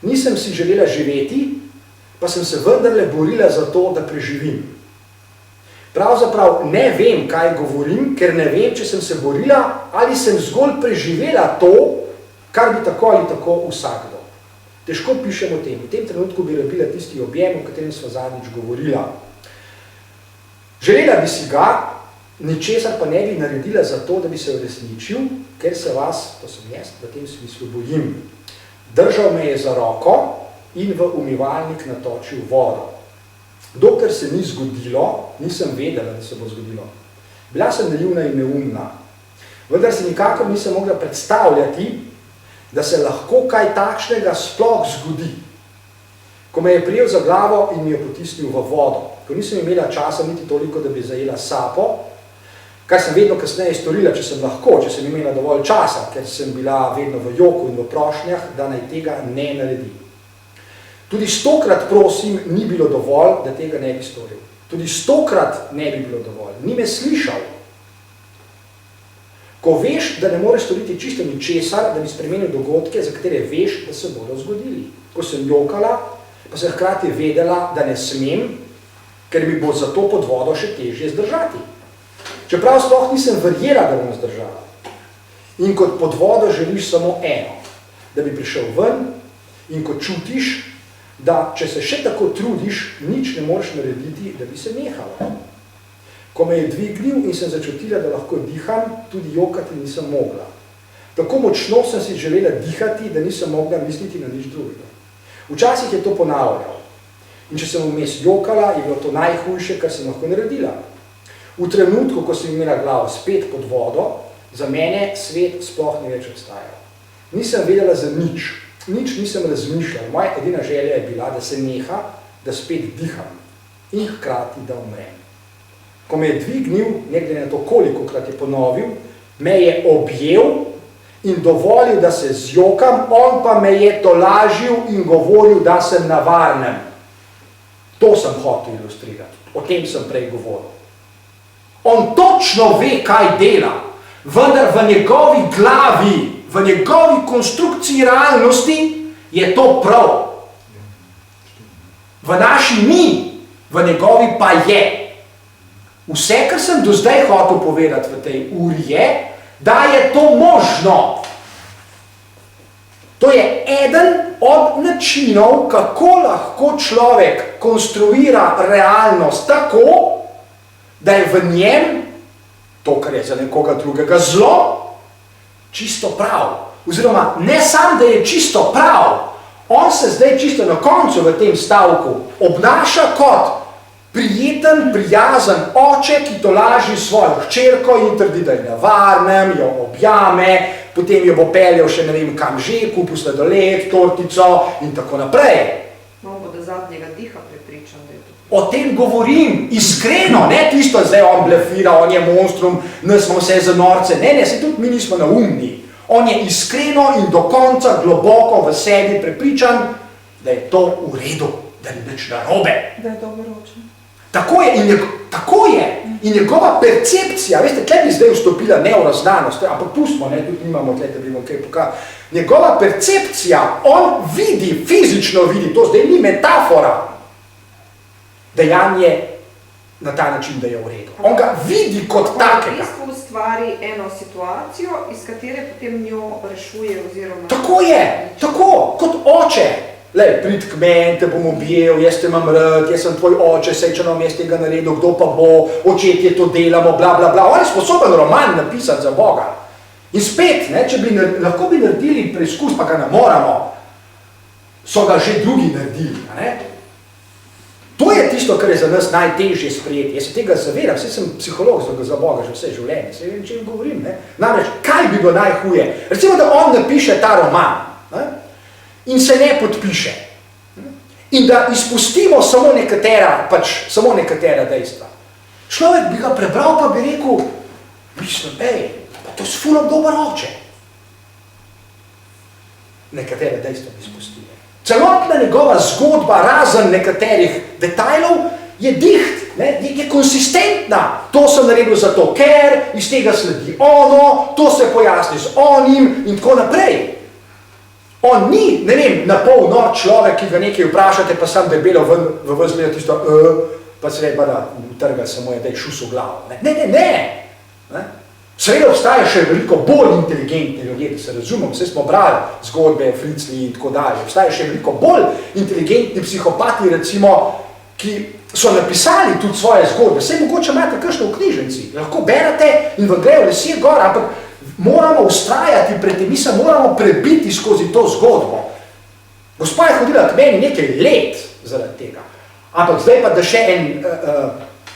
Nisem si želela živeti, pa sem se vendarle borila za to, da preživim. Pravzaprav ne vem, kaj govorim, ker ne vem, če sem se borila ali sem zgolj preživela to, kar bi tako ali tako vsakdo. Težko pišem o tem. V tem trenutku bi rabila tisti objem, o katerem sva zadnjič govorila. Želela bi si ga, ničesar pa ne bi naredila za to, da bi se uresničil, ker se vas, to sem jaz, v tem smislu bojim. Držal me je za roko in v umivalnik natočil vodo. Dokler se ni zgodilo, nisem vedela, da se bo zgodilo. Bila sem naivna in neumna, vendar se nikakor nisem mogla predstavljati, da se lahko kaj takšnega sploh zgodi. Ko me je prijel za glavo in mi jo potisnil v vodo, ko nisem imela časa niti toliko, da bi zajela sapo, kar sem vedno kasneje storila, če sem lahko, če sem imela dovolj časa, ker sem bila vedno v joku in v prošnjah, da naj tega ne naredi. Tudi 100-krat prosim, ni bilo dovolj, da tega ne bi storil. Tudi 100-krat ne bi bilo dovolj. Ni me slišal. Ko veš, da ne moreš storiti čisto ničesar, da bi spremenil dogodke, za katere veš, da se bodo zgodili. Ko sem jokala, pa sem hkrati vedela, da ne smem, ker mi bo zato pod vodo še težje zdržati. Čeprav sploh nisem verjela, da bom zdržala. In kot pod vodo želiš samo eno, da bi prišel ven, in ko čutiš, da če se še tako trudiš, nič ne moreš narediti, da bi se nehalo. Ko me je dvignil in sem začutila, da lahko diham, tudi jokati nisem mogla. Tako močno sem si želela dihati, da nisem mogla misliti na nič drugega. Včasih je to ponavljal. In če sem vmes jokala, je bilo to najhujše, kar sem lahko naredila. V trenutku, ko sem imela glavo spet pod vodo, za mene svet sploh ni več obstajal. Nisem vedela za nič. Nič nisem razmišljala. Moja edina želja je bila, da se neha, da spet diham in hkrati, da umrem. Ko me je dvignil, nekde na to kolikokrat je ponovil, me je objel in dovolil, da se zjokam, on pa me je tolažil in govoril, da sem na varnem. To sem hotel ilustrirati. O tem sem prej govoril. On točno ve, kaj dela, vendar v njegovi glavi, v njegovi konstrukciji realnosti je to prav. V naši ni, v njegovi pa je. Vse, kar sem do zdaj hotel povedati v tej uri je, da je to možno. To je eden od načinov, kako lahko človek konstruira realnost tako, da je v njem, to, kar je za nekoga drugega zlo, čisto prav. Oziroma, ne samo, da je čisto prav, on se zdaj čisto na koncu v tem stavku obnaša kot prijeten, prijazen oče, ki tolaži svojo hčerko in trdi, da je na varnem, jo objame, potem jo bo peljal še ne vem kam že, kupil sladoled, tortico in tako naprej. Mogo do zadnjega diha prepričan, da je to. O tem govorim, iskreno, ne tisto, zdaj on blefira, on je monstrum, nas smo vse za norce, ne, se tudi mi nismo naumni. On je iskreno in do konca globoko v sebi prepričan, da je to v redu, da ni nič narobe. Da je dolgoročen. Tako je. In njegova percepcija, veste, tle bi zdaj vstopila neuroznanost, ampak pustimo, ne, tudi nimamo tle, da bi vam kaj pokazali. Njegova percepcija, on vidi, fizično vidi, to zdaj ni metafora, dejanje na ta način, da je v redu. On ga vidi kot takega. On v bistvu ustvari eno situacijo, iz katere potem njo rešuje oziroma... Tako je, tako, kot oče. Lej, prid k meni, te bom objel, jaz te imam rad, jaz sem tvoj oče, sečeno jaz tega naredil, kdo pa bo, očetje to delamo, bla, bla, bla. On je sposoben roman napisati za Boga. In spet, ne, če bi lahko bi naredili preizkus, pa ga ne moramo, so ga že drugi naredili. Ne? To je tisto, kar je za nas najtežje sprejeti. Jaz se tega zavedam, saj sem psiholog za Boga že vse življenje, se vem, če jim govorim. Ne? Namreč, kaj bi bilo najhuje? Recimo, da on napiše ta roman, ne? In se ne podpiše. In da izpustimo samo nekatera dejstva. Človek bi ga prebral, pa bi rekel, mislim, pa to je fulom dober oče. Nekatera dejstva bi izpustili. Celotna njegova zgodba, razen nekaterih detajlov, je diht, ne, je konsistentna. To sem naredil zato, ker iz tega sledi ono, to se pojasni z onim in tako naprej. On ni, ne vem, na pol nor človek, ki ga nekaj vprašate, pa sam debelo v vas gleda tisto, pa se reba, da utrga samo je, da je šus v glavo. Ne. Seveda obstaja še veliko bolj inteligentni ljudje, da se razumem, vse smo brali zgodbe, Fritzli in tako dalje. Obstaja še veliko bolj inteligentni psihopati, recimo, ki so napisali tudi svoje zgodbe. Saj mogoče imate kakšno v knjižnici, lahko berete in vam grejo lesje gor, ampak moramo ustrajati pred tem, mi se moramo prebiti skozi to zgodbo. Gospa je hodila k meni nekaj let zaradi tega. Ampak zdaj pa, da še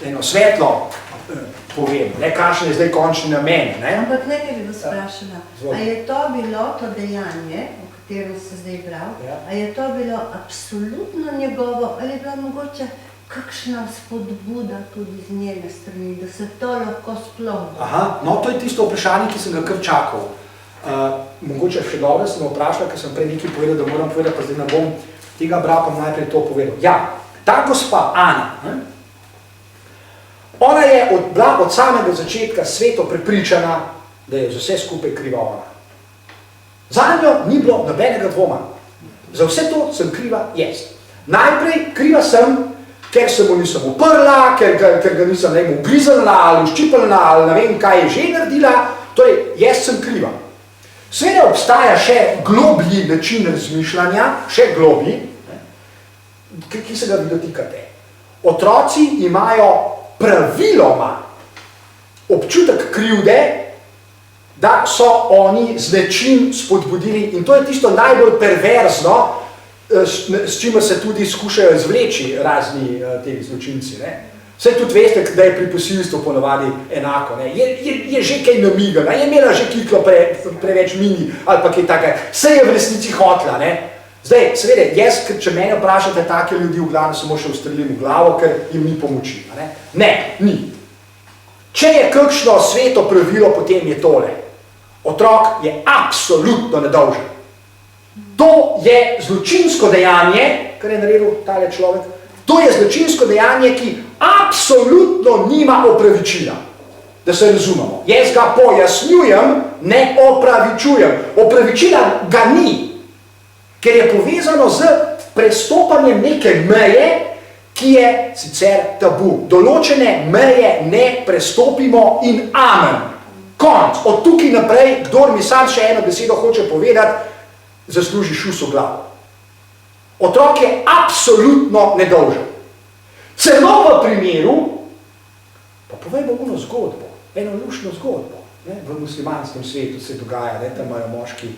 eno svetlo povem, ne, kakšen je zdaj končni namen. Ne? Ampak nekaj bi vas vprašala. A je to bilo to dejanje, o katerem se zdaj bral, a je to bilo absolutno njegovo, ali je bila mogoče kakšna spodbuda tudi z njene strani, da se to lahko sploh? Aha, no to je tisto vprašanje, ki sem ga kar čakal. Mogoče še dobro sem vprašal, ker sem prej nekaj povedal, da moram povedati, pa zdaj ne bom tega bral, pa najprej to povedal. Ja, ta gospa Ana, ona je bila od samega začetka sveto prepričana, da je za vse skupaj kriva ona. Zanjo ni bilo nobenega dvoma. Za vse to sem kriva jaz. Najprej kriva sem, ker se mu nisem uprla, ker ga nisem ugriznila ali uščipala ali ne vem, kaj je že naredila, torej jaz sem kriva. Seveda obstaja še globlji način razmišljanja, še globlji, ki se ga vi dotikate. Otroci imajo praviloma občutek krivde, da so oni z nečim spodbudili in to je tisto najbolj perverzno, s čimer se tudi skušajo izvleči razni teh zločinci. Ne? Vse tudi veste, da je pri posilstvu ponavadi enako. Ne? Je že kaj namigana, je imela že kiklo preveč mini ali pa kaj takaj. Vse je v resnici hotla. Ne? Zdaj, seveda, jaz, če mene vprašate, take ljudi v glavno samo še ustrelim v glavo, ker jim ni pomoči. Ne, ni. Če je kakšno sveto pravilo, potem je tole. Otrok je absolutno nedolžen. To je zločinsko dejanje, kar je naredil tale človek, to je zločinsko dejanje, ki absolutno nima opravičila. Da se razumemo. Jaz ga pojasnjujem, ne opravičujem. Opravičila ga ni, ker je povezano z prestopanjem neke meje, ki je sicer tabu. Določene meje ne prestopimo in amen. Konc. Od tukaj naprej, kdor mi sam še eno besedo hoče povedati, zasluži šus v glavo. Otrok je absolutno nedolžen. Celo v primeru, pa povejmo eno zgodbo, eno luštno zgodbo. Ne? V muslimanskem svetu se dogaja, ne? Tam imajo moški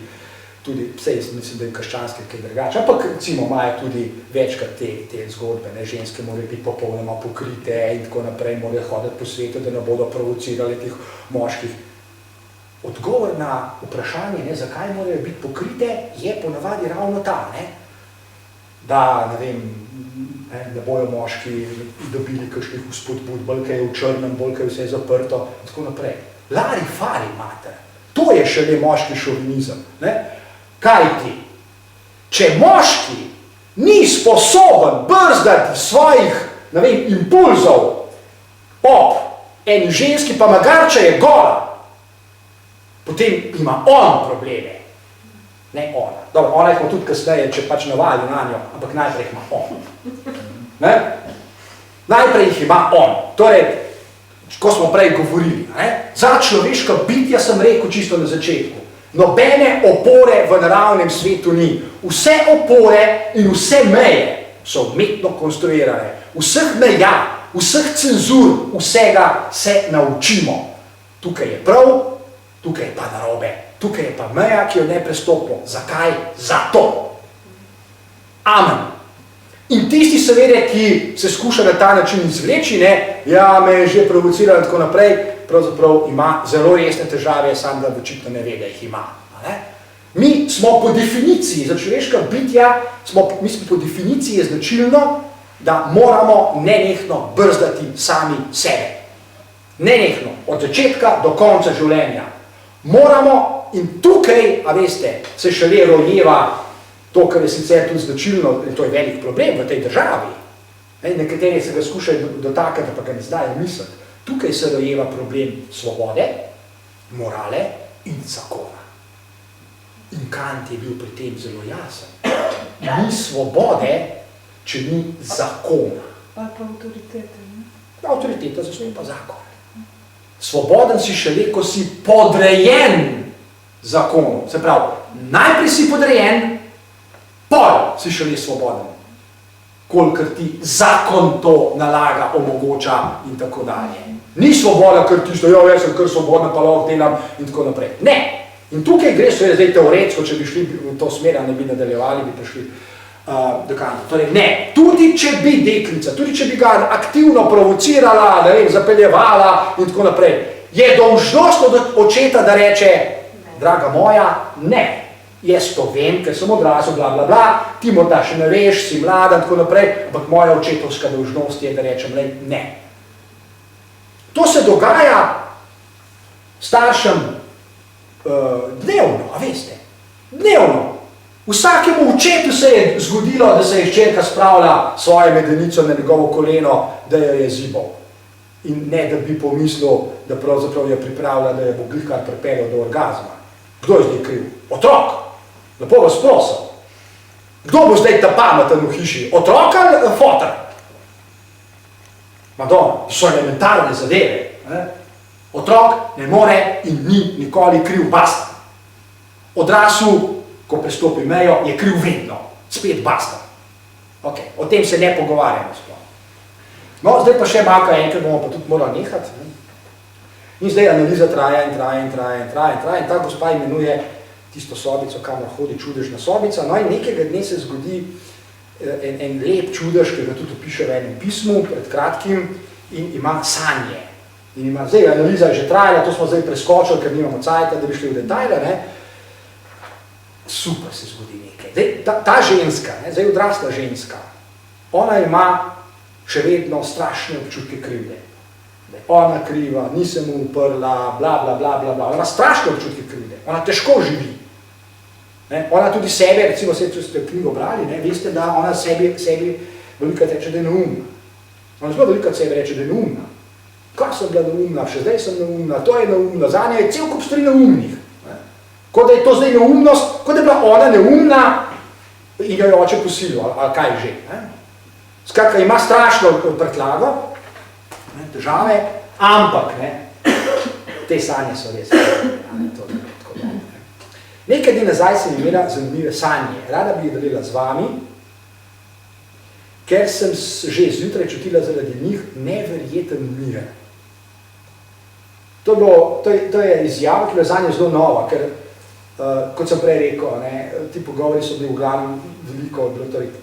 tudi, vse jaz mislim, da je krščanske kaj drugače, ampak recimo imajo tudi večkrat te zgodbe, ne? Ženske morajo biti popolnoma pokrite in tako naprej, morajo hoditi po svetu, da ne bodo provocirali teh moških. Odgovor na vprašanje, ne, zakaj morajo biti pokrite, je ponavadi ravno ta, ne? Da, ne vem, ne bojo moški dobili kakšnih vzpodbud, bolj kaj je v črnem, bolj kaj je vse zaprto, in tako naprej. Lari fari, mater, to je šele moški šovinizem. Ne? Kaj ti? Če moški ni sposoben brzdati svojih, ne vem, impulzov ob eni ženski, pa magar, če je gola, potem ima on probleme, ne ona. Dobro, ona jih ima tudi kasneje, če pač navali na njo, ampak najprej jih ima on. Ne? Najprej jih ima on. Torej, ko smo prej govorili, ne? Za človeška bitja sem rekel čisto na začetku. Nobene opore v naravnem svetu ni. Vse opore in vse meje so umetno konstruirane. Vseh meja, vseh cenzur, vsega se naučimo. Tukaj je prav, tukaj je pa narobe, tukaj je pa meja, ki jo ne prestopimo. Zakaj? Zato. Amen. In tisti seveda, ki se skuša na ta način izvleči, ne, ja, me je že provociral in tako naprej, pravzaprav ima zelo resne težave, sam da očitno ne ve, da jih ima. Ne? Mi smo po definiciji, za človeška bitja, mi smo po definiciji je značilno, da moramo nenehno brzdati sami sebe. Nenehno, od začetka do konca življenja. Moramo in tukaj, a veste, se šele rojeva to, kar je sicer tudi značilno, to je velik problem v tej državi. Nekateri se ga skušajo dotakati, pa ga ne znajo misliti. Tukaj se rojeva problem svobode, morale in zakona. In Kant je bil pri tem zelo jasen. Ni svobode, če ni zakona. Ali pa avtoritete, ne? Avtoriteta zasluži pa zakon. Svoboden si šele, ko si podrejen zakonu. Se pravi, najprej si podrejen, pol si šele svoboden. Kolikor ti zakon to nalaga, omogoča in tako dalje. Ni svoboda, ker tisto, jaz sem kar svobodna, pa lahko delam in tako naprej. Ne. In tukaj gre, zdaj teoretsko, če bi šli v to smer, ne bi nadaljevali, bi prišli dekanta. Torej, ne, tudi če bi deklica, tudi če bi ga aktivno provocirala, ne vem, zapeljevala in tako naprej, je dolžnost od očeta, da reče, draga moja, ne, jaz to vem, ker sem odrasel, bla, bla, bla, ti morda še ne veš, si mlada in tako naprej, ampak moja očetovska dolžnost je, da rečem, ne. To se dogaja staršem dnevno, a veste, dnevno. Vsakemu očetu se je zgodilo, da se je hčerka spravila svojo medenico na njegovo koleno, da jo je zibal. In ne, da bi pomislil, da pravzaprav je pripravila, da je bo glihkar pripeljal do orgazma. Kdo je zdaj kriv? Otrok! Lepo vas prosil. Kdo bo zdaj ta pameten v hiši? Otrok ali foter? Madonna, to so elementarne zadeve. Ne? Otrok ne more in ni nikoli kriv, basta. Odrasel, ko prestopi mejo, je kriv vedno. Spet basta. Ok, o tem se ne pogovarjamo sploh. No, zdaj pa še malo enkrat bomo pa tudi morali nehati. Ne? In zdaj analiza traja in ta gospa imenuje tisto sobico, kamor hodi čudežna sobica. No in nekega dne se zgodi en lep čudež, ki ga tudi opiše v enem pismu pred kratkim in ima sanje. In ima, zdaj analiza je že trajala, to smo zdaj preskočili, ker nimamo cajta, da bi šli v detajle, ne? Super se zgodi nekaj. Zdaj, ta ženska, ne, zdaj odrasla ženska, ona ima še vedno strašne občutke krivde. Ona kriva, nisem mu uprla, bla, bla, bla, bla, bla. Ona ima strašne občutke krivde. Ona težko živi. Ne, ona tudi sebe, recimo, če ste knjigo brali, ne, veste, da ona sebi velikrat reče, da je neumna. Ona zelo velikrat sebi reče, da je neumna. Kaj sem bila neumna, še zdaj sem neumna, to je neumna, zanje je cel kup stvari neumnih. Kot da je to zdaj neumnost, kot da je bila ona neumna in jo je oče posilil, ali kaj že. Ne? Skratka, ima strašno prtljago, ne, težave, ampak ne, te sanje so res. Nekaj dni nazaj sem imela zanimive sanje. Rada bi jih delila z vami, ker sem že zjutraj čutila zaradi njih neverjeten mir. To je izjava, ki je zanje zelo nova, ker kot sem prej rekel, ne, ti pogovori so bili v glavnem veliko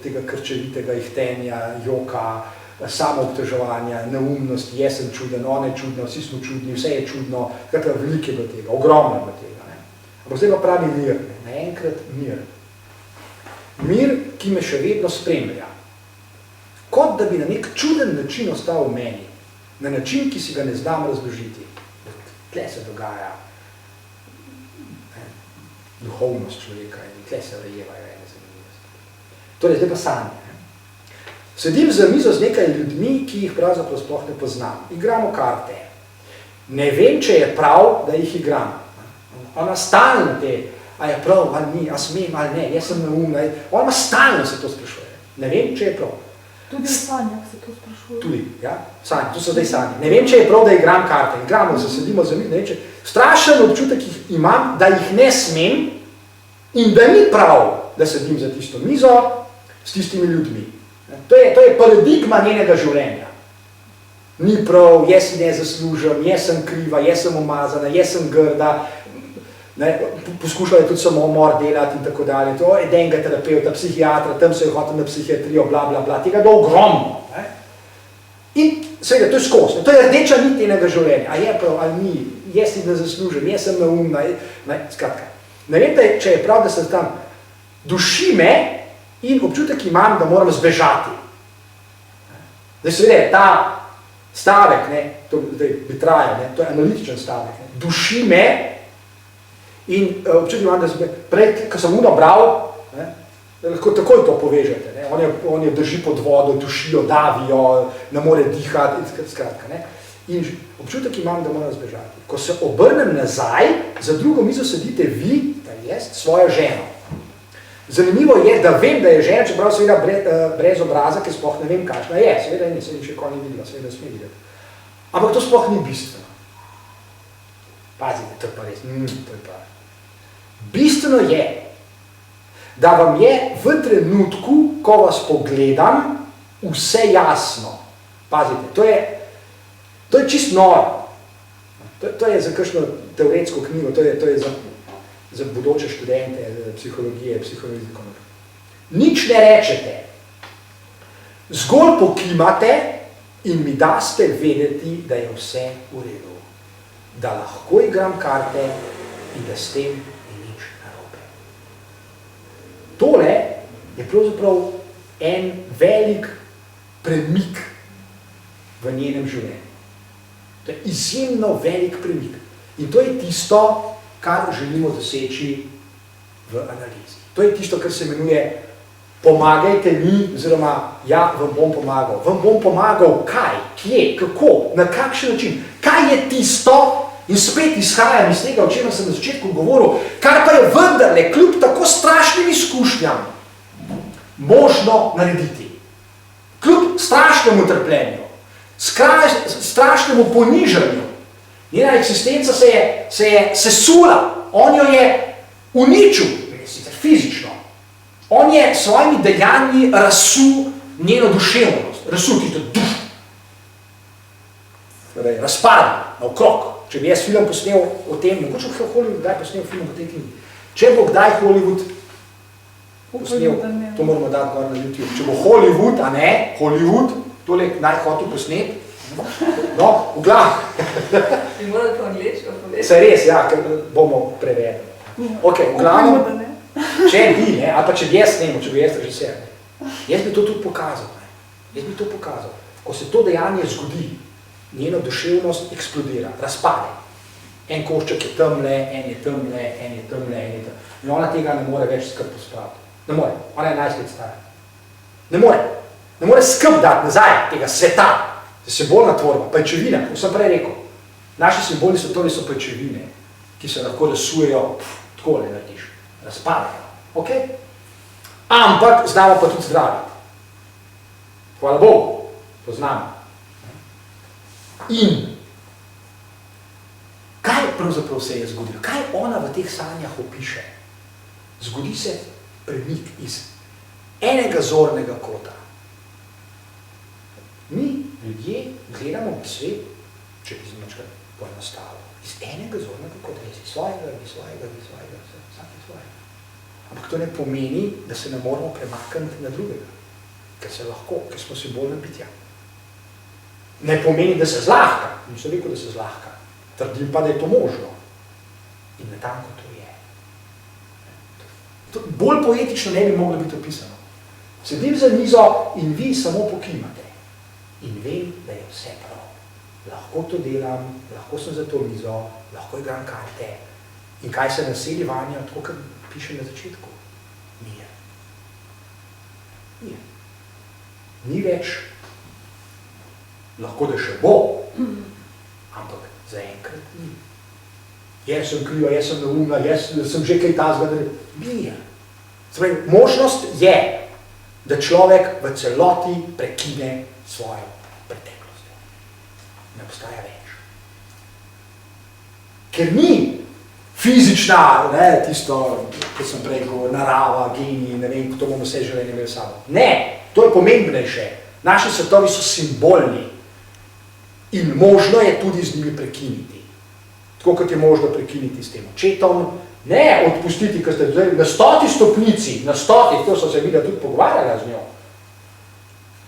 tega krčevitega ihtenja, joka, samoobtoževanja, neumnosti, jaz sem čuden, ona je čudna, vsi smo čudni, vse je čudno, kakor veliko je bilo tega, ogromno je bilo tega. Ne. Ampak zdaj pa pravi mir, naenkrat mir. Mir, ki me še vedno spremlja. Kot da bi na nek čuden način ostal v meni, na način, ki si ga ne znam razložiti. Tle se dogaja duhovnost človeka in tle se vrejevajo ene zanimivosti. Torej, zdaj pa sanje. Sedim za mizo z nekaj ljudmi, ki jih pravzaprav sploh ne poznam. Igramo karte. Ne vem, če je prav, da jih igram. Ona stalno te, a je prav, ali ni, a smem, ali ne, jaz sem neumna. Ona stalno se to sprašuje. Ne vem, če je prav. Tudi v sanjah se to sprašuje. Tudi, ja, sanje, to so zdaj sanje. Ne vem, če je prav, da igram karte. Igramo, zasedimo za mizo, ne vem, če strašen občutek imam, da jih ne smem in da ni prav, da sedim za tisto mizo s tistimi ljudmi. To je paradigma njenega življenja. Ni prav, jaz si ne zaslužim, jaz sem kriva, jaz sem umazana, jaz sem grda, ne, poskušala je tudi samomor delati in tako dalje. To je enega terapeuta, psihiatra, tam se je hotel na psihiatrijo, bla, bla, bla, tega bo ogromno. Ne. In seveda, to je skozi, to je rdeča nit njenega življenja. A je prav, ali ni, jaz si ne zaslužim, jaz sem neumna, ne, skratka. Ne vem, če je prav, da se tam duši me in občutek imam, da moram zbežati. Zdaj seveda, ta stavek, ne, to bi trajal, ne, to je analitičen stavek, ne, duši me in občutek imam, da zbežati. Prej, ko sem uno bral, ne, lahko takoj to povežete. Ne, on je drži pod vodo, dušijo, davijo, ne more dihati, skratka. Ne. In občutek imam, da moram zbežati. Ko se obrnem nazaj, za drugo mizo sedite vi, jaz, svojo ženo. Zanimivo je, da vem, da je žena, čeprav seveda brez obraza, ki sploh ne vem, kakšna je. Seveda je nisem še nikoli videla, seveda sme videti. Ampak to sploh ni bistveno. Pazite, to je pa res, to je pa. Bistveno je, da vam je v trenutku, ko vas pogledam, vse jasno. Pazite, to je čist noro. To je za kakšno teoretsko knjigo, to je za bodoče študente, psihologije, psihologije. nič ne rečete, zgolj pokimate in mi daste vedeti, da je vse v redu, da lahko igram karte in da s tem ni nič narobe. Tole je pravzaprav en velik premik v njenem življenju. To je izjemno velik premik. In to je tisto, kar želimo doseči v analizi. To je tisto, kar se imenuje pomagajte mi, oziroma ja, vam bom pomagal. Vam bom pomagal kaj, kje, kako, na kakšen način. Kaj je tisto, in spet izhajam iz tega, o čemer sem na začetku govoril, kar pa je vendarle, kljub tako strašnim izkušnjam, možno narediti. Kljub strašnemu trpljenju, strašnemu ponižanju. Njena eksistenca se je sesula, on jo je uničil, sicer fizično. On je s svojimi dejanji razsul njeno duševnost, razsul tisto duš. Torej, razpadel naokrog. Če bi jaz film posnel o tem, mogoče bo Hollywood kdaj posnel film o tej knjigi. Če bo kdaj Hollywood posnel, to moramo dati gor na YouTube. Če bo Hollywood, a ne, Hollywood, tole naj hotel posnet, no, v glav. Bi morali po angliško povedati. Se res, ja, ker bomo prevedli. Ok, v glavnem, če bi, ne, ali pa če bi jaz snemo, če bi jaz režiser, jaz bi to tudi pokazal. Ne. Jaz bi to pokazal. Ko se to dejanje zgodi, njeno duševnost eksplodira, razpade. En košček je temle, en je temle, en je temle, en je temle. In ona tega ne more več skrb pospraviti. Ne more. Ona je 11 let stara. Ne more. Ne more skrb dati nazaj tega sveta. Simbolna tvorba, pajčevina, kot sem prej rekel. Naši simbolni svetovi so pajčevine, ki se lahko rasujejo, takole narediš, razpadajo. Ok? Ampak znamo pa tudi zdraviti. Hvala Bogu, to znamo. In kaj pravzaprav se je zgodilo? Kaj ona v teh sanjah opiše? Zgodi se premik iz enega zornega kota. Mi, ljudje, gledamo v svet, če bi znočkaj poenostavil, iz enega zornega kota, iz svojega, vsak je svojega. Ampak to ne pomeni, da se ne moramo premakniti na drugega, ker se lahko, ker smo simbolna bitja. Ne pomeni, da se zlahka, nisem rekel, da se zlahka, trdim pa, da je to možno. In natanko to je. To bolj poetično ne bi moglo biti opisano. Sedim za mizo in vi samo pokimate. In vem, da je vse prav. Lahko to delam, lahko sem za to mizo, lahko igram karte. In kaj se naseli vanjo, tako kot piše na začetku? Mir. Mir. Ni več. Lahko da še bo, ampak zaenkrat ni. Jaz sem kriva, jaz sem neumna, jaz sem že kaj tazga, mir. Možnost je, da človek v celoti prekine svojo preteklost. Ne obstaja več. Ker ni fizična, ne, tisto, kot sem prej govoril, narava, genij, ne vem, to bomo vse želeli imeli samo. Ne, to je pomembnejše. Naši svetovi so simbolni in možno je tudi z njimi prekiniti. Tako kot je možno prekiniti s tem očetom, ne odpustiti, ker ste na 100 stopnici, na 100, to so se videla tudi pogovarjala z njo.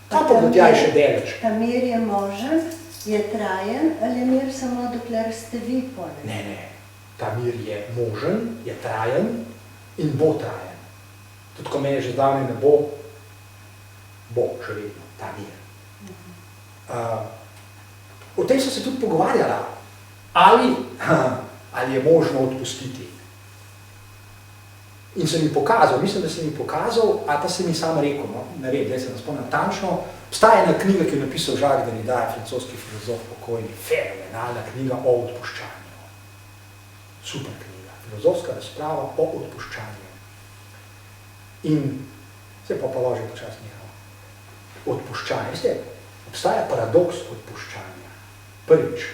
Ta pa bo tja še deleč. Ta mir je možen, je trajen ali je mir samo dokler ste vi poleg? Ne. Ta mir je možen, je trajen in bo trajen. Tudi ko mene že zdavne ne bo, bo še vedno ta mir. O tem so se tudi pogovarjala, ali je možno odpustiti. In sem mi pokazal, mislim, da sem mi pokazal, ali pa sem mi sam rekel, no, ne vem, zdaj se nas spomnim natančno, obstaja ena knjiga, ki je napisal Jacques Derrida, francoski filozof pokojni, fenomenalna knjiga o odpuščanju. Super knjiga, filozofska razprava o odpuščanju. In se pa položil počasno odpuščanje. Veste, obstaja paradoks odpuščanja. Prvič,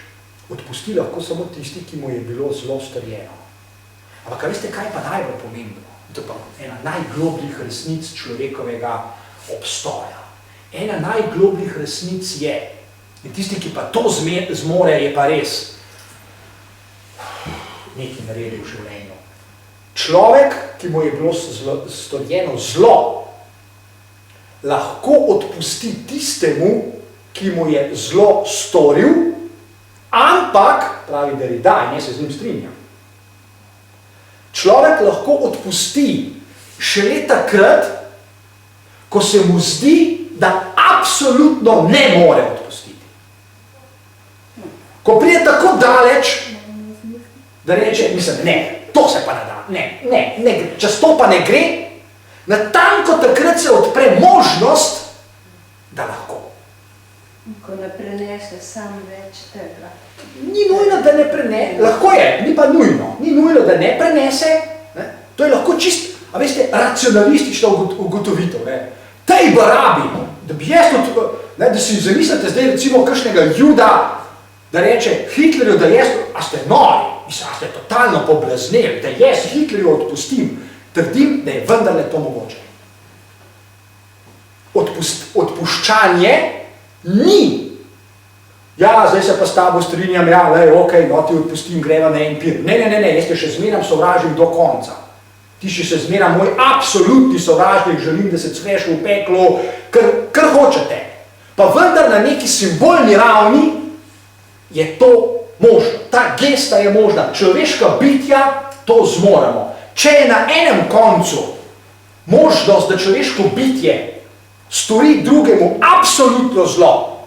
odpusti lahko samo tisti, ki mu je bilo zelo storjeno. Ampak veste, kaj pa najbolj pomembno? To je pa ena najglobljih resnic človekovega obstoja. Ena najglobljih resnic je, in tisti, ki pa to zmore, je pa res nekaj naredil v življenju. Človek, ki mu je bilo storjeno zlo, lahko odpusti tistemu, ki mu je zlo storil, ampak, pravi Derrida, in jaz se z njim strinjam, človek lahko odpusti šele takrat, ko se mu zdi, da absolutno ne more odpustiti. Ko pride tako daleč, da reče, mislim, ne, to se pa ne da, ne, čez to pa ne gre, natanko takrat se odpre možnost, da lahko. Ko ne prenese sam več tega. Ni nujno, da ne prenese, lahko je, ni pa nujno, ni nujno, da ne prenese, ne? To je lahko čist, a veste, racionalistična ugotovitev, ne? Tej barabi, da bi jaz tudi, ne, da si zamislite zdaj recimo kakšnega Juda, da reče Hitlerju, da jaz, a ste nori, mislim, a ste totalno poblazneli, da jaz Hitlerju odpustim, trdim, da je vendarle to mogoče. Odpuščanje ni. Ja, zdaj se pa s tabo strinjam, ja, lej, okej, no ti odpustim, greva na empir. Ne, jaz te še zmeram sovražim do konca. Ti še zmeram moj absolutni sovražnik, želim, da se cveš v peklo, kar hočete. Pa vendar na neki simbolni ravni je to možno. Ta gesta je možna. Človeška bitja to zmoremo. Če je na enem koncu možnost, da človeško bitje stori drugemu absolutno zlo,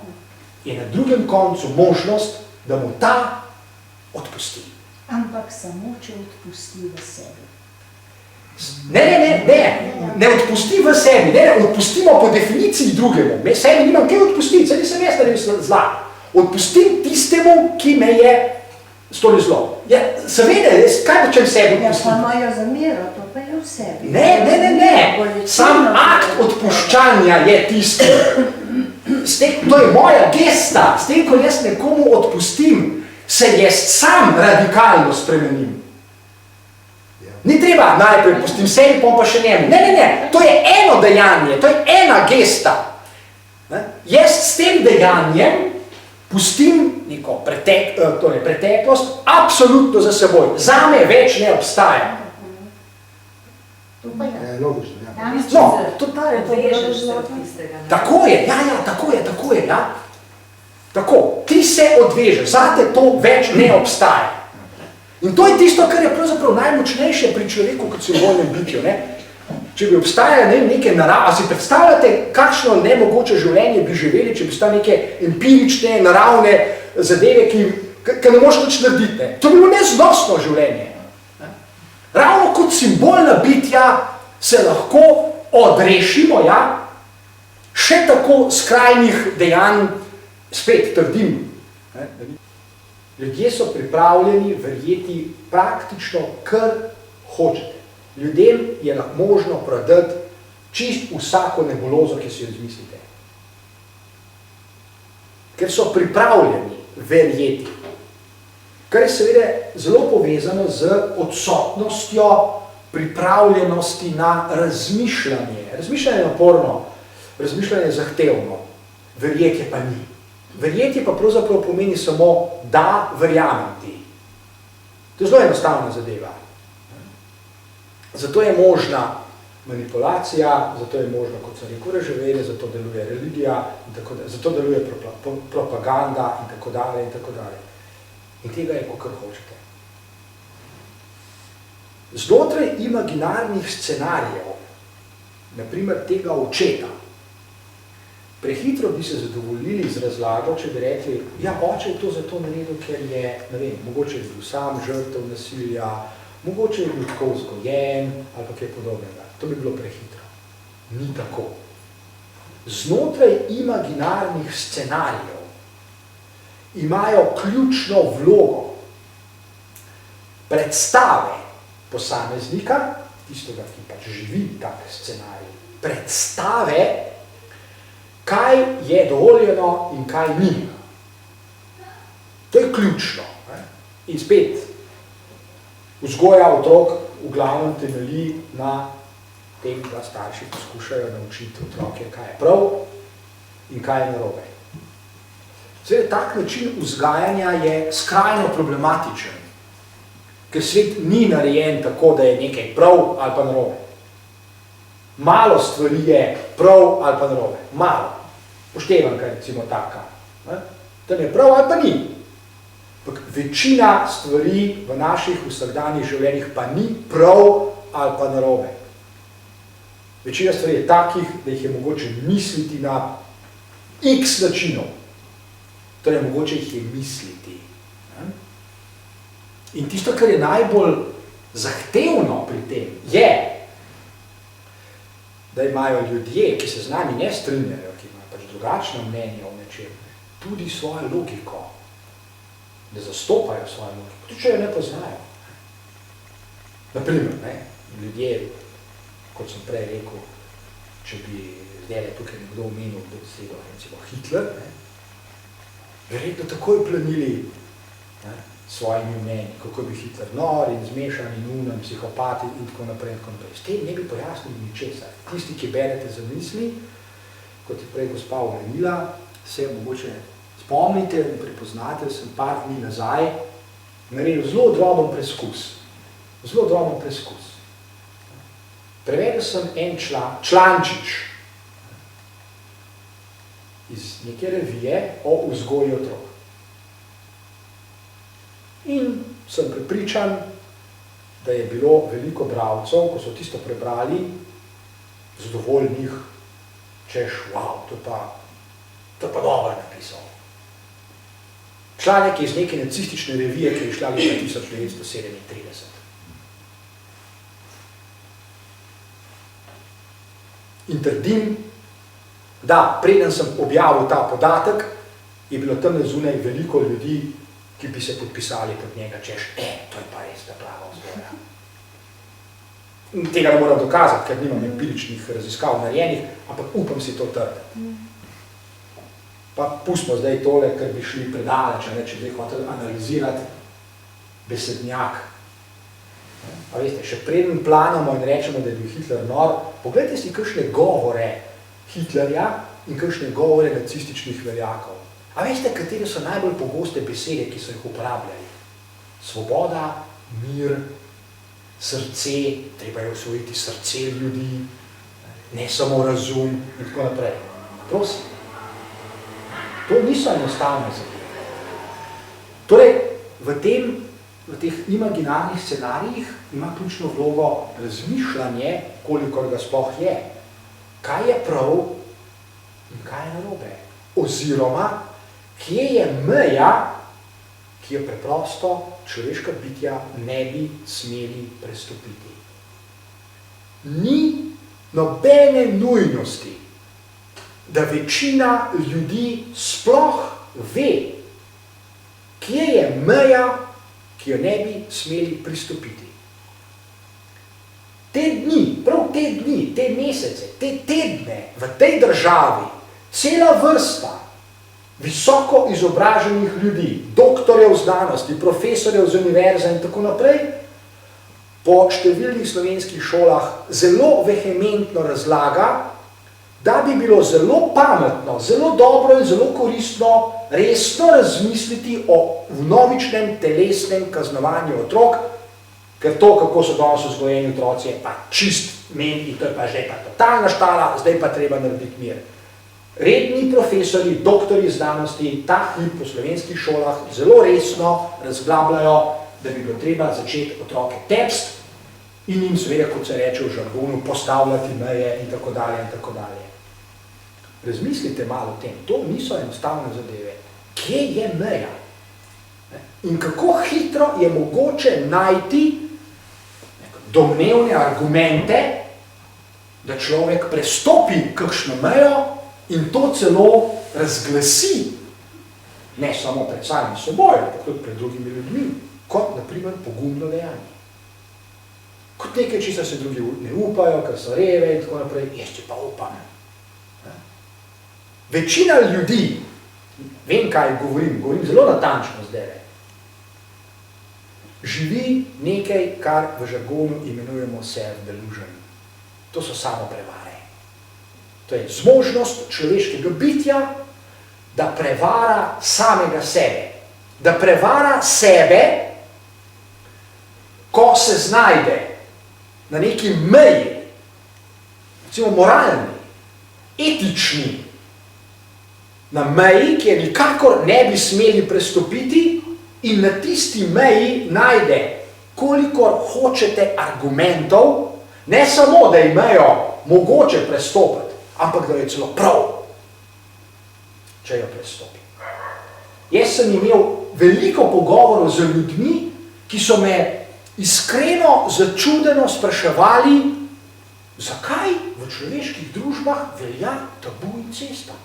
je na drugem koncu možnost, da mu ta odpusti. Ampak samo, če odpusti v sebi. Ne odpusti v sebi, ne, odpustimo po definiciji drugemu. Sebi nimam kaj odpustiti, saj nisem jaz naredil zla. Odpustim tistemu, ki me je storil zlo. Ja, seveda, kaj počem sebi odpustiti? Ja, pa imajo zamero, to pa je v sebi. Ne. Sam akt odpuščanja je tisti. To je moja gesta. S tem, ko jaz nekomu odpustim, se jaz sam radikalno spremenim. Ni treba najprej pustim sebi, pa še njemu. Ne. To je eno dejanje, to je ena gesta. Jaz s tem dejanjem pustim neko preteklost absolutno za seboj. Zame več ne obstaja. Logično, ja. No, Tako je, tako je. Tako, ti se odvežeš, zate to več ne obstaja. In to je tisto, kar je pravzaprav najmočnejše pri človeku kot simbolnem bitju. Ne? Če bi obstajale neke narave, a si predstavljate, kakšno nemogoče življenje bi živeli, če bi sta neke empirične, naravne zadeve, ki ne moš nič narediti. Ne? To bi bilo neznosno življenje. Ne? Ravno kot simbolna bitja se lahko odrešimo, ja, še tako skrajnih dejanj, spet trdim. Ne? Ljudje so pripravljeni verjeti praktično, kar hočete. Ljudem je možno prodati čist vsako nebulozo, ki si jo izmislite. Ker so pripravljeni verjeti. Kar je seveda zelo povezano z odsotnostjo pripravljenosti na razmišljanje. Razmišljanje je naporno, razmišljanje je zahtevno, verjetje pa ni. Verjetje pa pravzaprav pomeni samo, da verjamem ti. To je zelo enostavna zadeva. Zato je možna manipulacija, zato je možno, kot so rekel, reživere, zato deluje religija, zato deluje propaganda in tako dalje in tako dalje. In tega je, kakor hočete. Znotraj imaginarnih scenarijev, naprimer tega očeta, prehitro bi se zadovoljili z razlago, če bi rekli, ja, oče je to zato naredil, ker je, ne vem, mogoče je bil sam žrtev nasilja, mogoče je bil tako vzgojen ali pa kaj podobnega. To bi bilo prehitro. Ni tako. Znotraj imaginarnih scenarijev imajo ključno vlogo predstave posameznika, tistega, ki pač živi tak scenarij, predstave, kaj je dovoljeno in kaj ni. To je ključno. In spet, vzgoja otrok v glavnem temelji na tem, da starši poskušajo naučiti otroke, kaj je prav in kaj je narobe. Seveda, tak način vzgajanja je skrajno problematičen, ker svet ni narejen tako, da je nekaj prav ali pa narobe. Malo stvari je prav ali pa narobe. Malo. Poštevanka je recimo taka. Tam je prav ali pa ni. Večina stvari v naših vsakdanjih življenjih pa ni prav ali pa narobe. Večina stvari je takih, da jih je mogoče misliti na x načinov. Torej, mogoče jih je misliti. In tisto, kar je najbolj zahtevno pri tem, je, da imajo ljudje, ki se z nami ne strinjajo, ki imajo pač drugačno mnenje o nečem, tudi svojo logiko, da zastopajo svojo logiko, tudi če jo ne poznajo. Naprimer, ljudje, kot sem prej rekel, če bi zdaj tukaj nekdo omenil besedo, recimo Hitler, verjetno takoj planili svojimi mnenji, kako bi Hitler nor in zmešan in unem, psihopati in tako naprej. S tem ne bi pojasnili ničesar. Tisti, ki berete za misli, kot je prej gospa omenila, se mogoče spomnite in prepoznate, sem par dni nazaj naredil zelo droben preskus. Zelo droben preskus. Prevedel sem en člančič iz neke revije o vzgoji otrok. In sem prepričan, da je bilo veliko bralcev, ko so tisto prebrali, zadovoljnih, češ, wow, to je pa dobro napisal. Članek je iz neke nacistične revije, ki je išla leta 1937. In trdim, da preden sem objavil ta podatek, je bilo tam zunaj veliko ljudi, ki bi se podpisali pod njega, češ, to je pa res ta prava vzgoja. Tega ne moram dokazati, ker nimam empiričnih raziskav narejenih, ampak upam si to trditi. Pa pustimo zdaj tole, ker bi šli predaleč, če bi hoteli analizirati besednjak. A veste, še preden planamo in rečemo, da je bil Hitler nor, pogledajte si kakšne govore Hitlerja in kakšne govore nacističnih veljakov. A veste, katere so najbolj pogoste besede, ki so jih uporabljali? Svoboda, mir, srce, treba je osvojiti srce ljudi, ne samo razum in tako naprej. Prosim. To niso enostavne zadeve. Torej, v teh imaginarnih scenarijih ima ključno vlogo razmišljanje, kolikor ga sploh je. Kaj je prav in kaj je narobe? Oziroma, kje je meja, ki jo preprosto človeška bitja ne bi smeli prestopiti. Ni nobene nujnosti, da večina ljudi sploh ve, kje je meja, ki jo ne bi smeli pristopiti. Te dni, prav te dni, te mesece, te tedne v tej državi, cela vrsta visoko izobraženih ljudi, doktorjev znanosti, profesorjev z univerze in tako naprej, po številnih slovenskih šolah zelo vehementno razlaga, da bi bilo zelo pametno, zelo dobro in zelo koristno resno razmisliti o vnovičnem telesnem kaznovanju otrok, ker to, kako so danes vzgojeni otroci, je pa čist meni, to je pa že pa totalna štala, zdaj pa treba narediti mir. Redni profesori, doktori znanosti, ta hip po slovenskih šolah zelo resno razglabljajo, da bi bilo treba začeti otroke tepst in jim seveda, kot se reče v žargonu, postavljati meje in tako dalje in tako dalje. Razmislite malo o tem, to niso enostavne zadeve. Kje je meja? In kako hitro je mogoče najti domnevne argumente, da človek prestopi kakšno mejo in to celo razglasi, ne samo pred samim seboj, ampak tudi pred drugimi ljudmi, kot naprimer pogumno dejanje. Kot nekaj, česar se drugi ne upajo, ker so reve in tako naprej, jaz če pa upam. Večina ljudi, vem kaj govorim zelo natančno zdaj, živi nekaj, kar v žargonu imenujemo self-delusion. To so samo prevare. To je zmožnost človeškega bitja, da prevara samega sebe. Da prevara sebe, ko se znajde na neki meji, recimo moralni, etični, na meji, kjer nikakor ne bi smeli prestopiti in na tisti meji najde, kolikor hočete argumentov, ne samo, da imajo mogoče prestopiti, ampak da je celo prav, če jo prestopi. Jaz sem imel veliko pogovorov z ljudmi, ki so me iskreno, začudeno spraševali, zakaj v človeških družbah velja tabu incesta.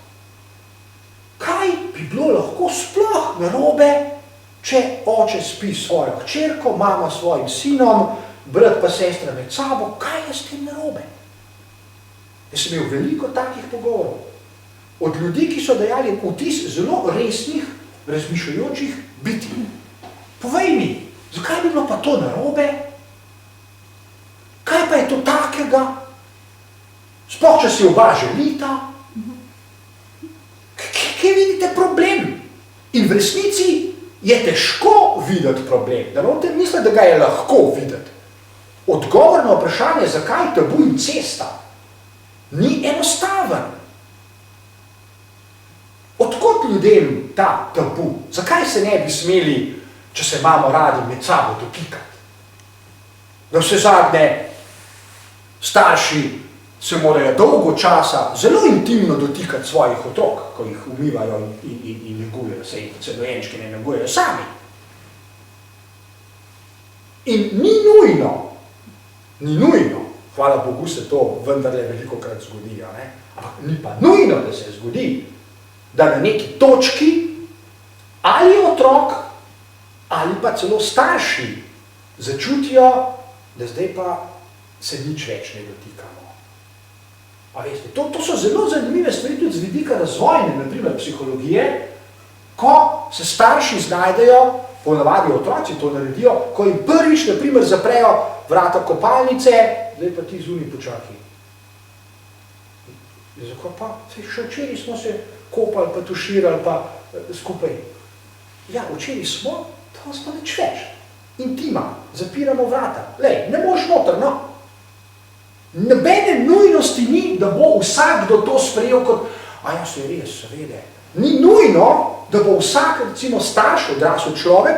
Kaj bi bilo lahko sploh narobe, če oče spi s svojo hčerko, mama s svojim sinom, brat pa sestra med sabo, kaj je s tem narobe? Jaz sem imel veliko takih pogovorov. Od ljudi, ki so dajali vtis zelo resnih, razmišljajočih biti. Povej mi, zakaj bi bilo pa to narobe? Kaj pa je to takega? Sploh, če si oba želita? Kje vidite problem? In v resnici je težko videti problem. Da ne mislite, da ga je lahko videti. Odgovor na vprašanje, zakaj tabu incesta, ni enostaven. Odkot ljudem ta tabu? Zakaj se ne bi smeli, če se imamo radi, med sabo dotikati? Da vse zadnje starši se morajo dolgo časa zelo intimno dotikati svojih otrok, ko jih umivajo in negujejo, se dojenčki ne negujejo sami. In ni nujno, hvala Bogu se to vendarle velikokrat zgodi, ampak ni pa nujno, da se zgodi, da na neki točki ali otrok ali pa celo starši začutijo, da zdaj pa se nič več ne dotikamo. A veste, to so zelo zanimive stvari tudi z vidika razvojne, naprimer psihologije, ko se starši znajdejo, ponavadi otroci to naredijo, ko jim prvič, naprimer, zaprejo vrata kopalnice, zdaj pa ti zunaj počaki. Zakaj pa? Še včeraj smo se kopali, pa tuširali, pa skupaj. Ja, včeraj smo, to smo nič več. Intima, zapiramo vrata. Lej, ne moš noter, no. Nobene nujnosti ni, da bo vsakdo to sprejel kot, a ja, se res, seveda. Ni nujno, da bo vsak, recimo starš, odrasel človek,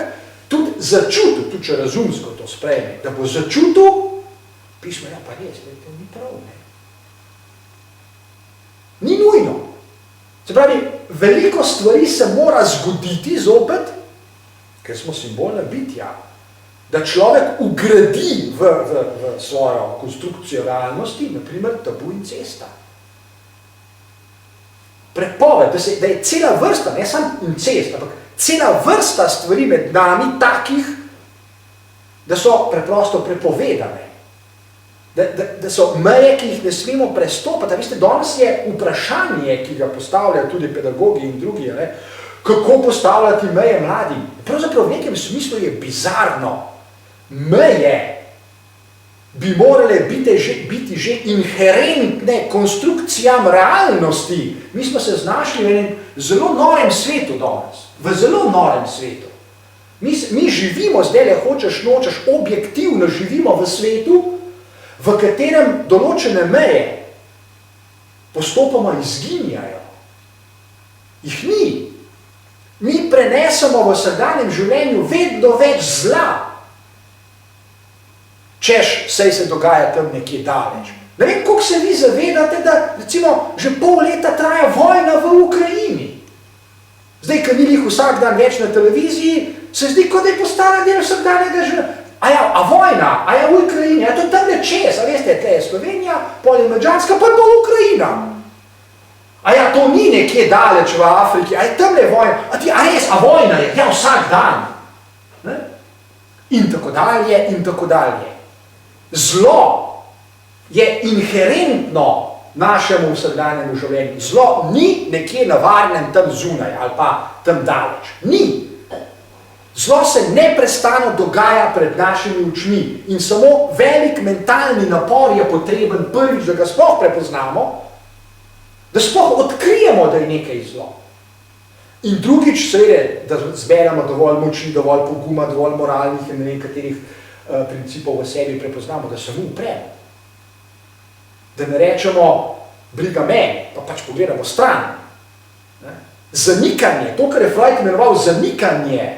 tudi začutil, tudi če razumsko to sprejme, da bo začutil, pismo, ja, pa res, to ni prav, ne. Ni nujno. Se pravi, veliko stvari se mora zgoditi zopet, ker smo simbolna bitja, da človek ugradi v svojo konstrukcijo realnosti, naprimer tabu incesta. Prepoved, da je cela vrsta, ne samo incest, ampak cela vrsta stvari med nami takih, da so preprosto prepovedane. Da so meje, ki jih ne smemo prestopati. Veste, danes je vprašanje, ki ga postavljajo tudi pedagogi in drugi, kako postavljati meje mladim. Pravzaprav v nekem smislu je bizarno. Meje bi morale biti že inherentne konstrukcijam realnosti. Mi smo se znašli v enem zelo norem svetu danes. V zelo norem svetu. Mi živimo, zdaj hočeš, nočeš, objektivno živimo v svetu, v katerem določene meje postopoma izginjajo. Jih ni. Mi prenesemo v vsakdanjem življenju vedno več zla. Češ, saj se dogaja tam nekje daleč. Ne vem, koliko se vi zavedate, da recimo že pol leta traja vojna v Ukrajini. Zdaj, ko ni jih vsak dan več na televiziji, se zdi, kot da je postala del vsakdanjega življenja. A vojna, a je v Ukrajini, a to tam ne čez, a veste, tle je Slovenija, pol je Madžarska, pa je pa Ukrajina. A ja, to ni nekje daleč v Afriki, a je tam ne vojna, a res, a vojna je, ja, vsak dan. Ne? In tako dalje, in tako dalje. Zlo je inherentno našemu vsakdanjemu življenju. Zlo ni nekje na varnem tam zunaj ali pa tam daleč. Ni. Zlo se neprestano dogaja pred našimi očmi in samo velik mentalni napor je potreben prvič, da ga sploh prepoznamo, da sploh odkrijemo, da je nekaj zlo. In drugič, seveda, da zberemo dovolj moči, dovolj poguma, dovolj moralnih in ne vem katerih principov v sebi prepoznamo, da se mu upremo. Da ne rečemo, briga mene, pa pač pogledamo stran. Zanikanje, to, kar je Freud imenoval zanikanje,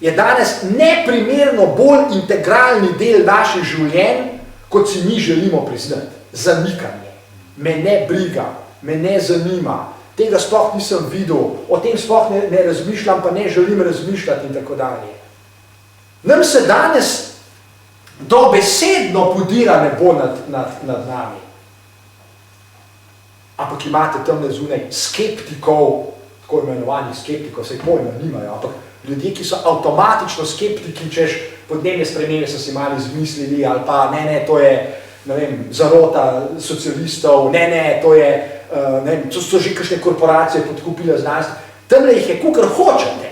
je danes neprimerno bolj integralni del naših življenj, kot si mi želimo priznati. Zanikanje. Me ne briga, me ne zanima, tega sploh nisem videl, o tem sploh ne razmišljam, pa ne želim razmišljati in tako dalje. Nam se danes dobesedno podira nebo nad nami. Ampak imate tamle zunaj skeptikov, tako imenovanih skeptikov, saj pojma nimajo, ampak ljudje, ki so avtomatično skeptiki, češ podnebne spremembe so si malo izmislili, ali pa ne, to je, ne vem, zarota socialistov, ne, to je, ne vem, to so že kakšne korporacije podkupile znanstve. Tamle jih je kakor hočete.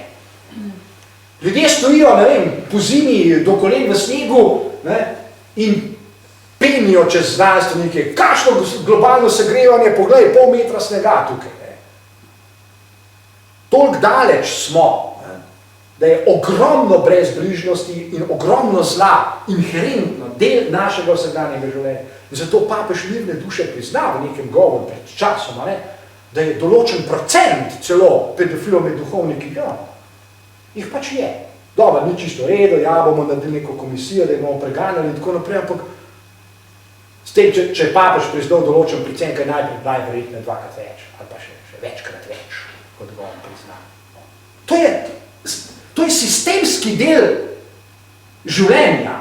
Ljudje stojijo, ne vem, po zimi do kolen v snegu, ne, in penijo čez znanstvenike, kakšno globalno segrevanje, poglej, pol metra snega tukaj. Ne. Toliko daleč smo, ne, da je ogromno brezbrižnosti in ogromno zla, inherentno del našega vsakdanjega življenja. In zato papež mirne duše prizna v nekem govoru pred časom, ne, da je določen procent celo pedofilov med duhovniki, ja, jih pač je. Dobro, ni čisto redo, ja, bomo naredili neko komisijo, da jih bomo preganjali in tako naprej, ampak s tem, če je papež priznal določen procent, kaj najverjetno dvakrat več, ali pa še večkrat več, kot ga on prizna. To je sistemski del življenja.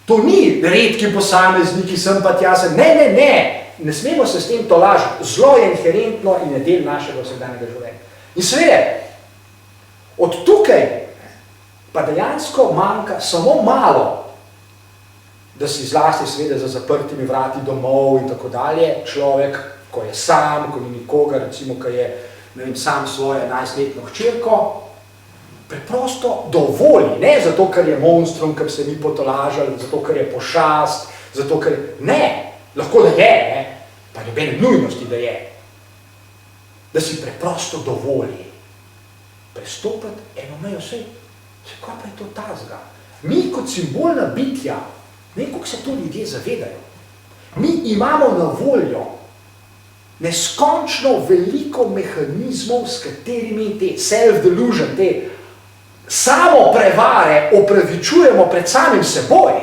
To ni redki posamezniki, sem pa tja sem. Ne smemo se s tem tolažiti. Zlo je inherentno in je del našega vsakdanjega življenja. In seveda, od tukaj pa dejansko manjka samo malo, da si zlasti seveda za zaprtimi vrati domov in tako dalje, človek, ko je sam, ko ni nikogar, recimo, ko je, ne vem, sam svojo 11-letno hčerko, preprosto dovoli, ne zato, ker je monstrum, ker se mi potolažali, zato, ker je pošast, zato, ker ne, lahko da je, ne, pa nobene nujnosti, da je, da si preprosto dovoli prestopati eno mejo, kaj pa je to tazga? Mi kot simbolna bitja, ne vem, kako se to ljudje zavedajo. Mi imamo na voljo neskončno veliko mehanizmov, s katerimi te self-delusion, te samo prevare opravičujemo pred samim seboj.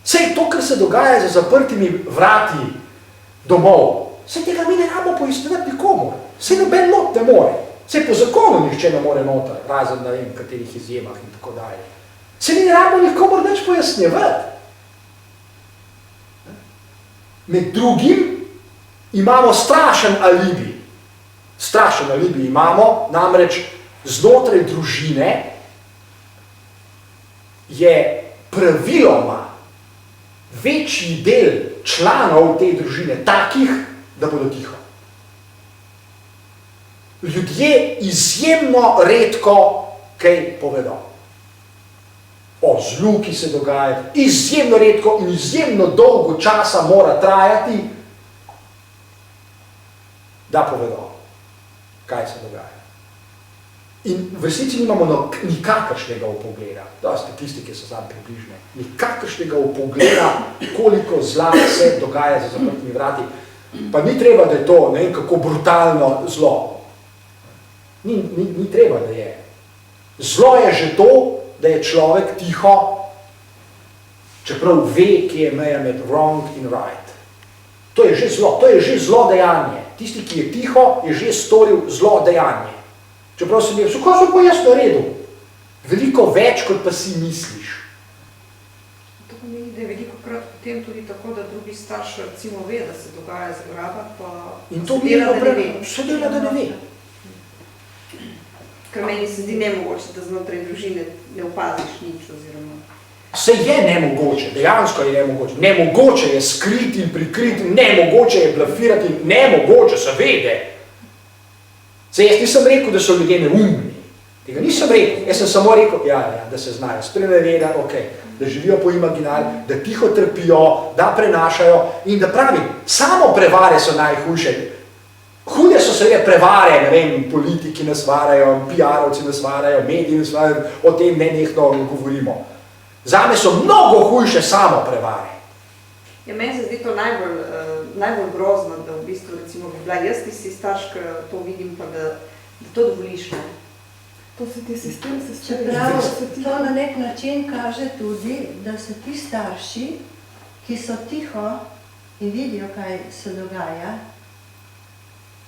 Sej to, kar se dogaja za zaprtimi vrati domov, sej tega mi ne rabimo pojasnjevati nikomor. Sej noben not ne more. Sej po zakonu nihče ne more noter, razen na vem, katerih izjemah in tako dalje. Se mi ne rabimo nikomor nič pojasnjevati. Med drugim imamo strašen alibi. Strašen alibi imamo, namreč znotraj družine je praviloma večji del članov te družine takih, da bodo tiho. Ljudje izjemno redko kaj povedo. O zlu, ki se dogaja, izjemno redko in izjemno dolgo časa mora trajati, da povedo, kaj se dogaja. In v resnici nimamo nikakršnega vpogleda, da statistike so sam približne, nikakršnega vpogleda, koliko zla se dogaja za zaprtimi vrati. Pa ni treba, da je to, ne vem, kako brutalno zlo. Ni treba, da je. Zlo je že to, da je človek tiho, čeprav ve, kje je meja med wrong in right. To je že zlo dejanje. Tisti, ki je tiho, je že storil zlo dejanje. Čeprav sem je, kaj so pa jaz naredil? Veliko več, kot pa si misliš. To pomeni, da je veliko krat potem tudi tako, da drugi starš recimo ve, da se dogaja zgraba, pa in to dela, da ne ve. Ker meni se zdi nemogoče, da znotraj družine ne opaziš nič oziroma... Se je nemogoče, dejansko je nemogoče. Nemogoče je skriti in prikriti, nemogoče je blafirati, nemogoče se vede. Se jaz nisem rekel, da so ljudje neumni. Tega nisem rekel. Jaz sem samo rekel, da se znajo sprenevedati, okay, da živijo po imaginarju, da tiho trpijo, da prenašajo in da pravim, samo prevare so najhujše. Hude so seveda prevare, ne vem, politiki nas varajo, PR-ovci nas varajo, mediji nas varajo, o tem nenehno govorimo. Zame so mnogo hujše samo prevare. Ja, meni se zdi to najbolj najbolj grozno, da v bistvu recimo bi bila jaz tisti starš, ki to vidim, pa da to dovoliš, ne. To se ti sistem Čeprav to na nek način kaže tudi, da so ti starši, ki so tiho in vidijo, kaj se dogaja,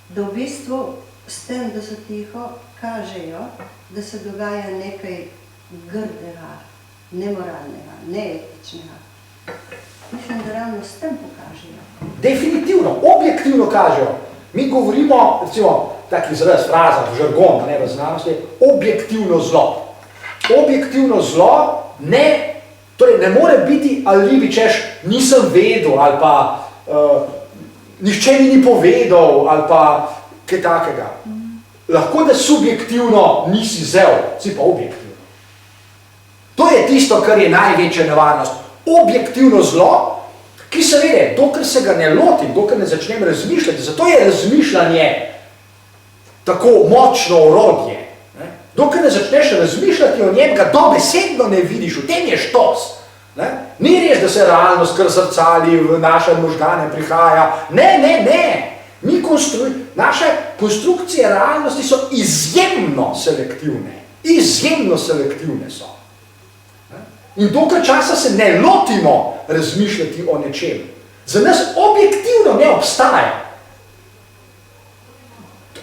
da v bistvu s tem, da so tiho, kažejo, da se dogaja nekaj grdega, nemoralnega, neetičnega. Mislim, da ravno s tem pokažejo. Definitivno, objektivno kažejo. Mi govorimo, recimo, tak izraz, fraza, žargon, ne v znanosti, objektivno zlo. Objektivno zlo torej ne more biti alibi, češ nisem vedel, ali pa nihče mi ni povedal, ali pa kaj takega. Lahko, da subjektivno nisi zel, si pa objektivno. To je tisto, kar je največja nevarnost. Objektivno zlo, ki seveda, dokler se ga ne lotim, dokler ne začnem razmišljati, zato je razmišljanje tako močno orodje. Dokler ne začneš razmišljati o njem, ga dobesedno ne vidiš, v tem je štos. Ni res, da se realnost kar zrcali v naše možgane prihaja. Ne. Naše konstrukcije realnosti so izjemno selektivne. Izjemno selektivne so. In dokaj časa se ne lotimo razmišljati o nečem. Za nas objektivno ne obstaja.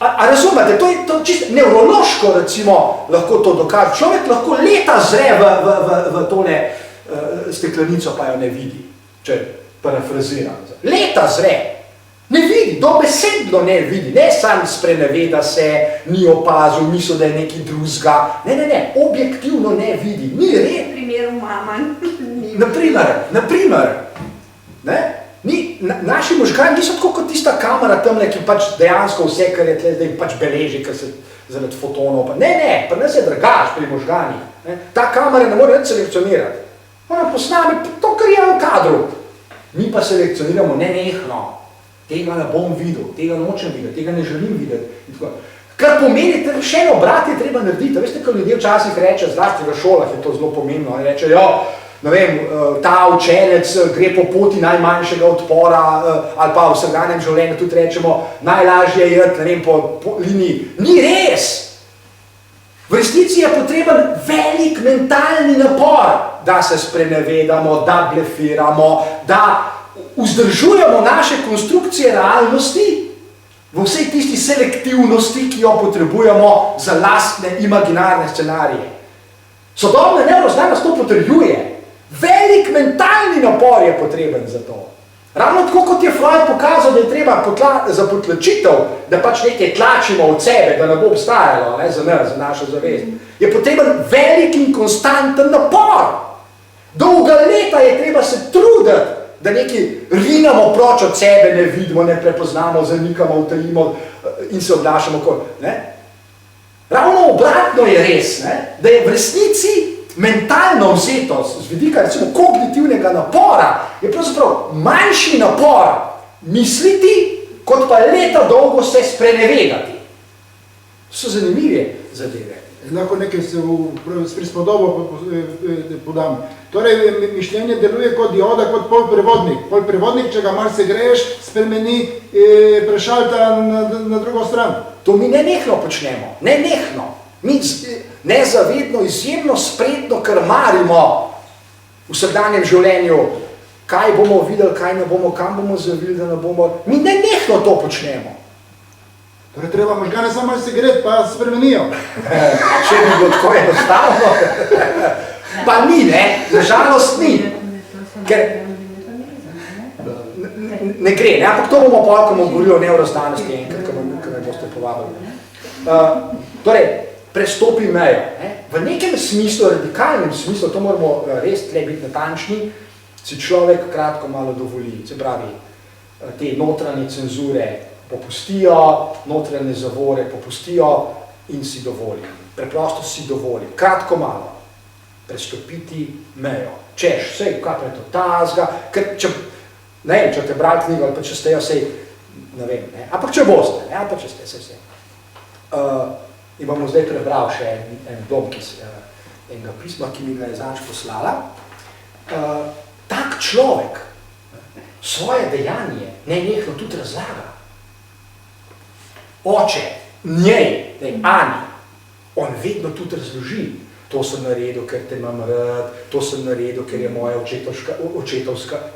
A razumete, to je čisto nevrološko, recimo, lahko to dokaže. Človek lahko leta zre v tole steklenico, pa jo ne vidi, če parafraziram. Leta zre. Ne vidi, dobesedno ne vidi. Ne sam spreneveda se, ni opazil, misli, da je nekaj drugega. Ne, objektivno ne vidi. Ni red. V primeru mama. Naprimer. Naši možgani niso tako kot tista kamera tamle, ki pač dejansko vse, kar je tle, zdaj pač beleži, kar se zaradi fotonov. Ne, pa nas je dragaš pri možgani. Ta kamera ne more nič selekcionirati. Ona posname to, kar je v kadru. Mi pa selekcioniramo nenehno. Tega ne bom videl, tega nočem videti, tega ne želim videti. Kar pomeni, še eno obrat je treba narediti. Veste, ko ljudje včasih reče, zlasti v šolah je to zelo pomembno, reče, ne vem, ta učenec gre po poti najmanjšega odpora, ali pa v vsakdanjem življenju tudi rečemo, najlažje je, ne vem, po liniji. Ni res! V resnici je potreben velik mentalni napor, da se sprenevedamo, da blefiramo, da vzdržujemo naše konstrukcije realnosti v vsej tisti selektivnosti, ki jo potrebujemo za lastne imaginarne scenarije. Sodobna nevroznanost to potrjuje. Velik mentalni napor je potreben za to. Ravno tako, kot je Freud pokazal, da je treba za potlačitev, da pač nekaj tlačimo od sebe, da ne bo obstajalo za nas, za našo zavest, je potreben velik in konstanten napor. Dolga leta je treba se truditi, da nekaj rinamo proč od sebe, ne vidimo, ne prepoznamo, zanikamo, utajimo in se obnašamo kot. Ravno obratno je res, da je v resnici mentalno vzetost, z vidika recimo kognitivnega napora, je pravzaprav manjši napor misliti, kot pa leta dolgo se sprenevedati. To so zanimive zadeve. Lahko nekaj se s prispodobo podam. Torej, mišljenje deluje kot dioda, kot polprevodnik. Polprevodnik, če ga malo se greš, spremeni prešalta na drugo stran. To mi nenehno počnemo. Nenehno. Mi nezavedno, izjemno spretno krmarimo v vsakdanjem življenju, kaj bomo videli, kaj ne bomo, kam bomo zavili, da ne bomo. Mi nenehno to počnemo. Torej, treba možgane samo se gret, pa spremenijo. Če bi bilo tako enostavno. Pa ni, ne? Nažalost ni. Ker ne gre, ne? Ampak to bomo pa, ko bomo govorili o nevroznanosti enkrat, ko me boste povabili. Torej, prestopi mejo. V nekem smislu, radikalnem smislu, to moramo res tle biti natančni, si človek kratko malo dovoli. Se pravi, te notranje cenzure popustijo, notranje zavore popustijo in si dovoli. Preprosto si dovoli. Kratko malo. Prestopiti mejo. Češ, sej, kaj je to tazga, ker če, ne vem, če te brali knjigo, ali pa če ste jo, sej, ne vem, ne, ampak če boste, ne, ampak če ste, sej. In bomo zdaj prebral še en domkis enega pisma, ki mi ga je Zanč poslala. Tak človek, svoje dejanje nenehno tudi razlaga. Oče, njej, Ani, on vedno tudi razloži, to sem naredil, ker te imam rad, to sem naredil, ker je moja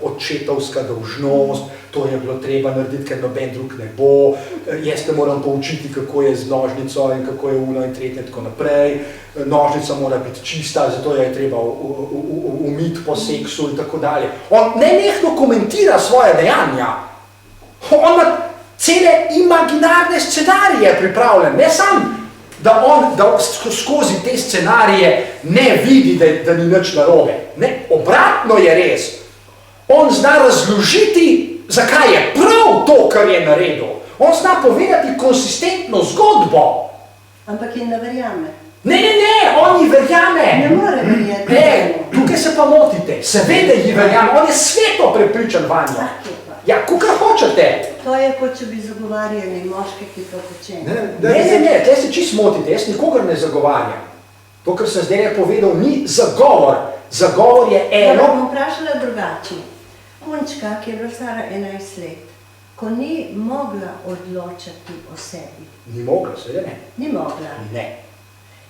očetovska dolžnost, to je bilo treba narediti, ker noben drug ne bo, jaz te moram poučiti, kako je z nožnico in kako je uno in tretje in tako naprej, nožnica mora biti čista, zato je treba umiti po seksu in tako dalje. On nenehno komentira svoje dejanja. On ima cele imaginarne scenarije pripravljene, ne sam, da on skozi te scenarije ne vidi, da ni nič narobe. Ne, obratno je res. On zna razložiti, zakaj je prav to, kar je naredil. On zna povedati konsistentno zgodbo. Ampak in ne verjame. Ne, on ji verjame. Ne more verjeti. Ne, tukaj se pa motite. Seveda ji verjame, on je sveto prepričan vanjo. Ja, kakor hočete. To je, kot če bi zagovarjali moške, ki to počenjajo. Ne, tle se čisto motite, jaz nikogar ne zagovarjam. To, kar sem zdaj povedal, ni zagovor. Zagovor je eno. Ja, bom vprašala drugače. Punčka, ki je bila stara 11 let, ko ni mogla odločati o sebi. Ni mogla, seveda ne. Ni mogla. Ne.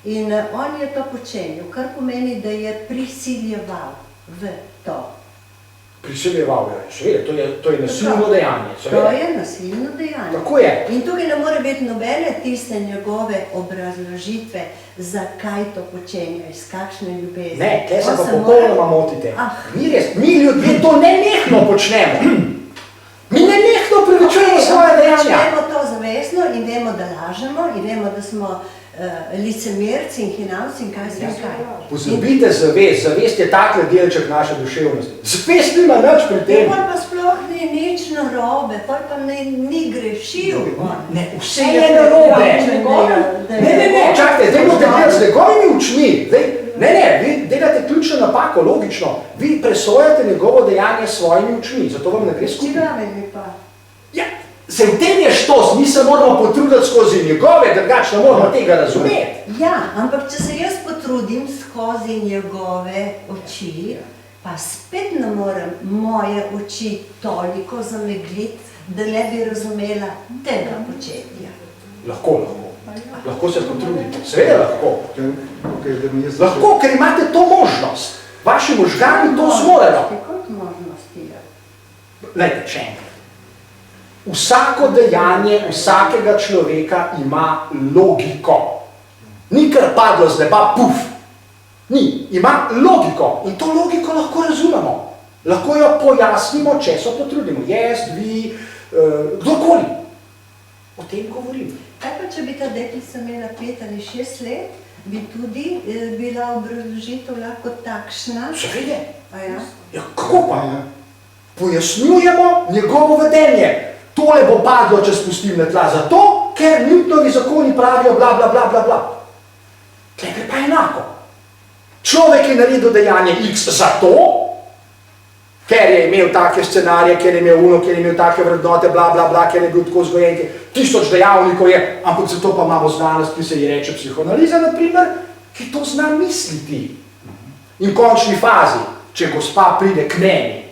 In on je to počenil, kar pomeni, da je prisiljeval v to. Prisiljeval je, seveda, to je nasilno dejanje. To je nasilno dejanje. Tako je. In tukaj ne more biti nobene tiste njegove obrazložitve, zakaj to počenja, iz kakšne ljubezni. Ne, tle se pa popolnoma motite. Ni res, mi ljudje to nenehno počnemo. Mi nenehno prevečujemo svoje dejanja. Počnemo to zavestno in vemo, da lažemo in vemo, da smo licemerci in hinavci in kaj se kaj. Pozabite zavest, zavest je takle delček naše duševnosti. Zavest nima nič pri tem. Pa sploh ni nič narobe, pa ni grešil. Ne, vse je narobe. Ne, čakajte, zdaj boste delati z njegovimi učmi. Ne, vi delate ključno napako, logično. Vi presojate njegovo dejanje s svojimi učmi, zato vam ne gre skupaj. Čigaveni pa. Ja, se v tem je štos, mi se moramo potruditi skozi njegove, drugače ne moramo tega razumeti. Ja, ampak če se jaz potrudim skozi njegove oči, pa spet ne morem moje oči toliko zamegliti, da ne bi razumela tega početja. Lahko. Lahko se potrudite, seveda lahko. Lahko, ker imate to možnost. Vaši možgani to zmorejo. Kot možnosti je? Glejte, še enkrat. Vsako dejanje vsakega človeka ima logiko. Ni kar padlo z neba, puf. Ni, ima logiko in to logiko lahko razumemo. Lahko jo pojasnimo, če se potrudimo. Jaz, vi, kdorkoli. O tem govorim. Kaj pa, če bi ta deklica imela 5 ali 6 let, bi tudi bila obrazložitev lahko takšna? Seveda. Ja, kako pa? Pojasnjujemo njegovo vedenje. Tole bo padlo, če spustim na tla, zato, ker Newtonovi zakoni pravijo bla, bla, bla, bla, bla. Tukaj pa enako. Človek je naredil dejanje X zato, ker je imel take scenarije, ker je imel uno, ker je imel take vrednote, bla, bla, bla, ker je bil tako vzgojen, 1000 dejavnikov je, ampak zato pa imamo znanost, ki se ji reče psihoanaliza, naprimer, ki to zna misliti. In v končni fazi, če gospa pride k meni,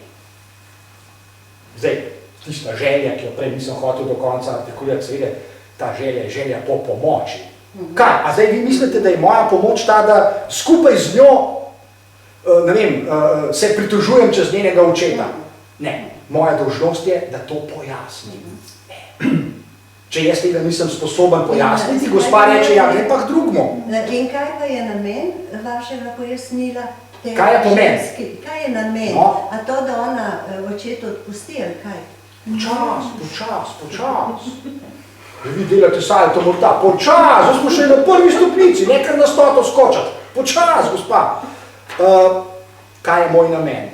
zdaj, tista želja, ki jo prej nisem hotel do konca artikulirati, seveda, ta želja je želja po pomoči. Kaj? A zdaj vi mislite, da je moja pomoč ta, da skupaj z njo, ne vem, se pritožujem čez njenega očeta? Ne. Moja dolžnost je, da to pojasnim. Če jaz tega nisem sposoben pojasniti, gospa reče, ja, gre pa k drugmu. In kaj pa je namen vašega pojasnila? Kaj je pomen? Kaj je namen? A to, da ona očetu odpusti, ali kaj? Počas. Vi delate salto morda, počas, zdaj smo še na prvi stopnici, nekaj na 100 skočati. Počas, gospa. Kaj je moj namen?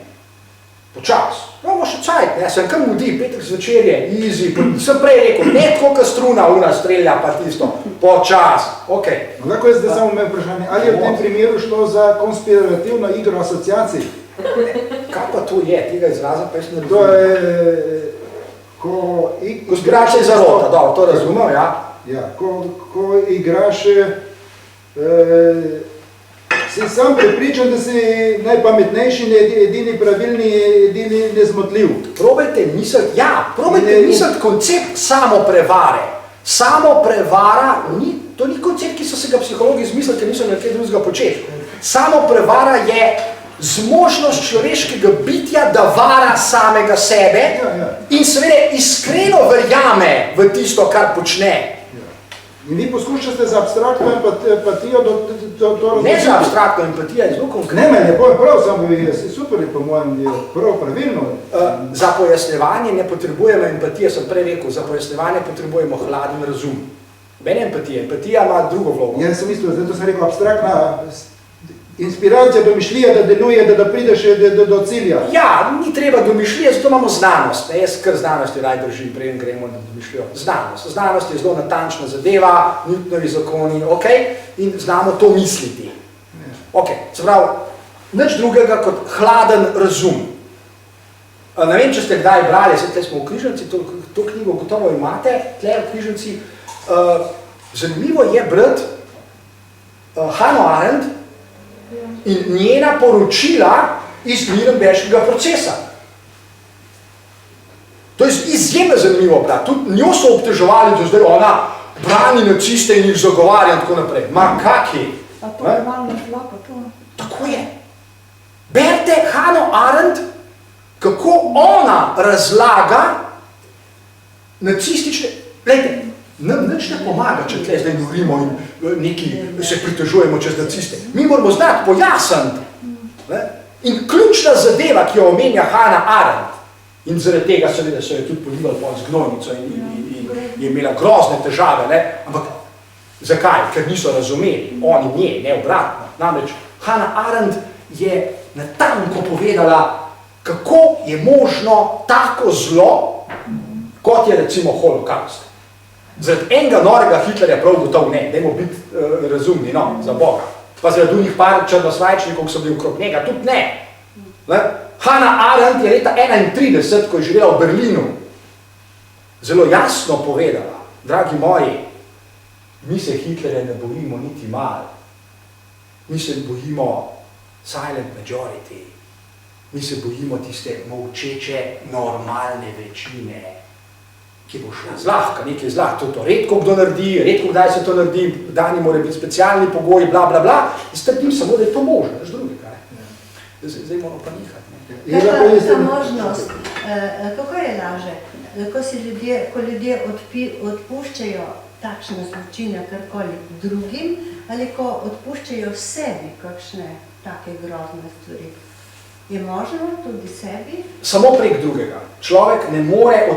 Počas. Imamo še cajt, ne, sem kam mudi, petek zvečer je, easy, sem prej rekel, ne tako, ka struna una strelja pa tisto. Počas, okej. Lahko je zdaj samo me vprašanje, ali je v tem primeru šlo za konspirativno igro asociacij? Kaj pa to je, tega izraza pa jaz ne razumem? To je, ko... Konspiracija je zarota, dobro, to razumem, ja. Ja, ko igraš si sam prepričan, da si najpametnejši, edini pravilni, edini nezmotljiv. Probajte misliti koncept samoprevare. Samoprevara, to ni koncept, ki so se ga psihologi izmislili, ker niso nekaj drugega početi. Samoprevara je zmožnost človeškega bitja, da vara samega sebe in seveda iskreno verjame v tisto, kar počne. In vi poskušate za abstraktno empatijo to razložiti. Ne za abstraktno empatijo, je zelo konkretno. Ne, je prav, samo je super, po mojem, je pravilno. Za pojasnjevanje ne potrebujemo empatije, sem prej rekel, za pojasnjevanje potrebujemo hladen razum. Mene empatija. Empatija ima drugo vlogo. Jaz sem mislil, zato sem rekel, abstraktna inspiracija, domišljija, da deluje, da prideš do cilja. Ja, ni treba domišljije, zato imamo znanost. Jaz kar znanosti raj držim, preden gremo na domišljijo. Znanost. Znanost je zelo natančna zadeva, Newtonovi zakoni, ok, in znamo to misliti. Ok, se pravi, nič drugega kot hladen razum. Ne vem, če ste kdaj brali, tukaj smo v Križanci, to knjigo gotovo imate, tukaj v Križanci. Zanimivo je brati Hannah Arendt in njena poročila iz Nürnberškega procesa. To je izjemno zanimivo brati. Tudi njo so obteževali, da zdaj ona brani naciste in jih zagovarja in tako naprej. Ma kaki? A to je malo zla, pa to. Tako je. Berite Hannah Arendt, kako ona razlaga nacistične... Glejte, nam nič ne pomaga, če tle zdaj govorimo in neki se pritožujemo čez naciste. Mi moramo znati pojasniti. In ključna zadeva, ki jo omenja Hannah Arendt, in zaradi tega seveda so jo tudi polivali pod zgnojnico in je imela grozne težave, ampak zakaj? Ker niso razumeli, oni nje, ne obratno. Namreč Hannah Arendt je natanko povedala, kako je možno tako zlo, kot je recimo holokaust. Zaradi enega norega Hitlerja prav gotov ne, dajmo biti razumni, no, za Boga. Pa zaradi unih par črnosvajčnikov, ki so bili okrog njega, tudi ne. Hannah Arendt je leta 1931, ko je živela v Berlinu, zelo jasno povedala, dragi moji, mi se Hitlerja ne bojimo niti malo. Mi se bojimo silent majority. Mi se bojimo tiste molčeče, normalne večine, ki bo šla zlahka, nekaj zlahka. To redko kdo naredi, redko kdaj se to naredi, dani mora biti specialni pogoji, bla, bla, bla. In strdim samo, da je to možno, veš drugega. Zdaj moramo pa nehati. Kaj pa ta možnost, kako je laže, ko ljudje odpuščajo takšne zločine karkoli drugim, ali ko odpuščajo sebi kakšne take grozne stvari? Je možno tudi sebi? Samo prek drugega. Človek ne more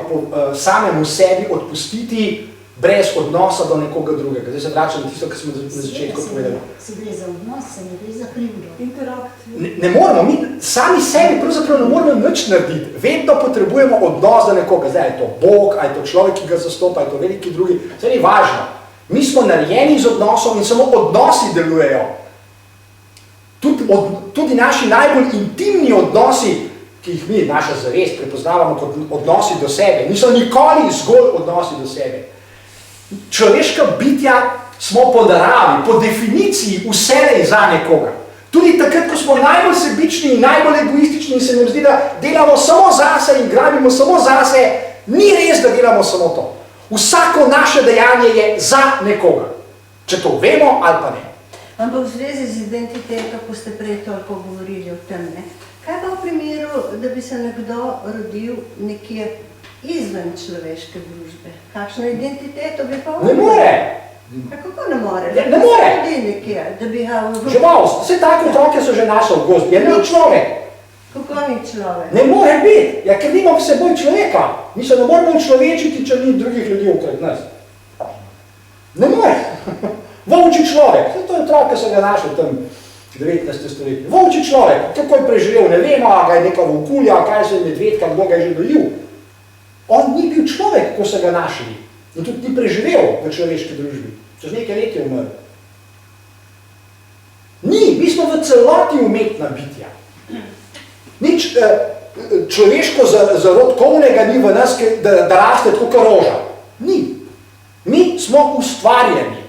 samemu sebi odpustiti brez odnosa do nekoga drugega. Zdaj se vračam na tisto, kar smo na začetku povedali. Se gre za odnos, se ne gre za krivdo. Interakcijo. Ne moramo, mi sami sebi pravzaprav ne moramo nič narediti. Vedno potrebujemo odnos do nekoga. Zdaj, je to Bog, ali je to človek, ki ga zastopa, ali je to veliki drugi. Zdaj ni važno. Mi smo narejeni z odnosom in samo odnosi delujejo. Tudi naši najbolj intimni odnosi, ki jih mi, naša zavest, prepoznavamo kot odnosi do sebe, niso nikoli zgolj odnosi do sebe. Človeška bitja smo po naravi, po definiciji vselej za nekoga. Tudi takrat, ko smo najbolj sebični in najbolj egoistični in se nam zdi, da delamo samo zase in grabimo samo zase, ni res, da delamo samo to. Vsako naše dejanje je za nekoga. Če to vemo ali pa ne. Ampak v zvezi z identiteto, ko ste prej toliko govorili o tem, ne? Kaj pa v primeru, da bi se nekdo rodil nekje izven človeške družbe? Kakšno identiteto bi pa Ne more! Kako ne more? Ne more! Nekje, da bi ga Živalstvo, vse take otroke so že našli v gozdu, je ni človek. Kako ni človek? Ne more biti, ker nimamo v seboj človeka. Mi se ne moramo človečiti, če ni drugih ljudi okrog nas. Ne more. Volčji človek, to je otrok, ki so ga našli tam 19. stoletja. Volčji človek, kako je preživel, ne vemo, a ga je neka volkulja, kaj se je medvedka, kdo ga je že dojil. On ni bil človek, ko so ga našli. In tudi ni preživel v človeški družbi. Čez nekaj let je umrl. Ni, mi smo v celoti umetna bitja. Nič človeško zarodkovnega ni v nas, da raste tako kot roža. Ni. Mi smo ustvarjeni.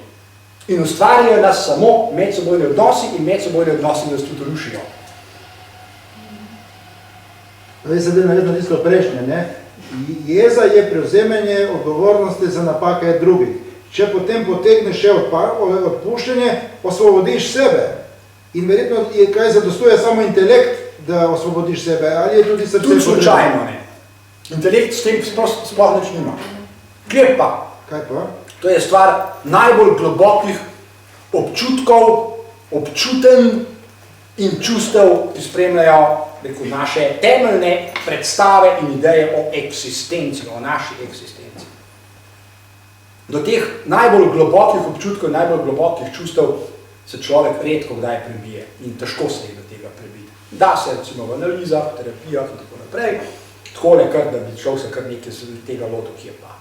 In ustvarjajo nas samo medsebojni odnosi in medsebojni odnosi nas tudi rušijo. Zdaj se da naredno tisto prejšnje, ne? Jeza je prevzemanje odgovornosti za napake drugih. Če potem potegneš še odpuščanje, osvobodiš sebe. In verjetno je kaj zadostuje samo intelekt, da osvobodiš sebe, ali je tudi srce? Tudi slučajno ne. Intelekt s tem sploh nič nima. Kje pa? Kaj pa? To je stvar najbolj globokih občutkov, občutenj in čustev, ki spremljajo naše temeljne predstave in ideje o eksistenci, o naši eksistenci. Do teh najbolj globokih občutkov in najbolj globokih čustev se človek redko kdaj prebije in težko se je do tega prebiti. Da se recimo v analizah, terapijah in tako naprej, takole kar, da bi človek se kar nekaj tega lotil, ki je pa.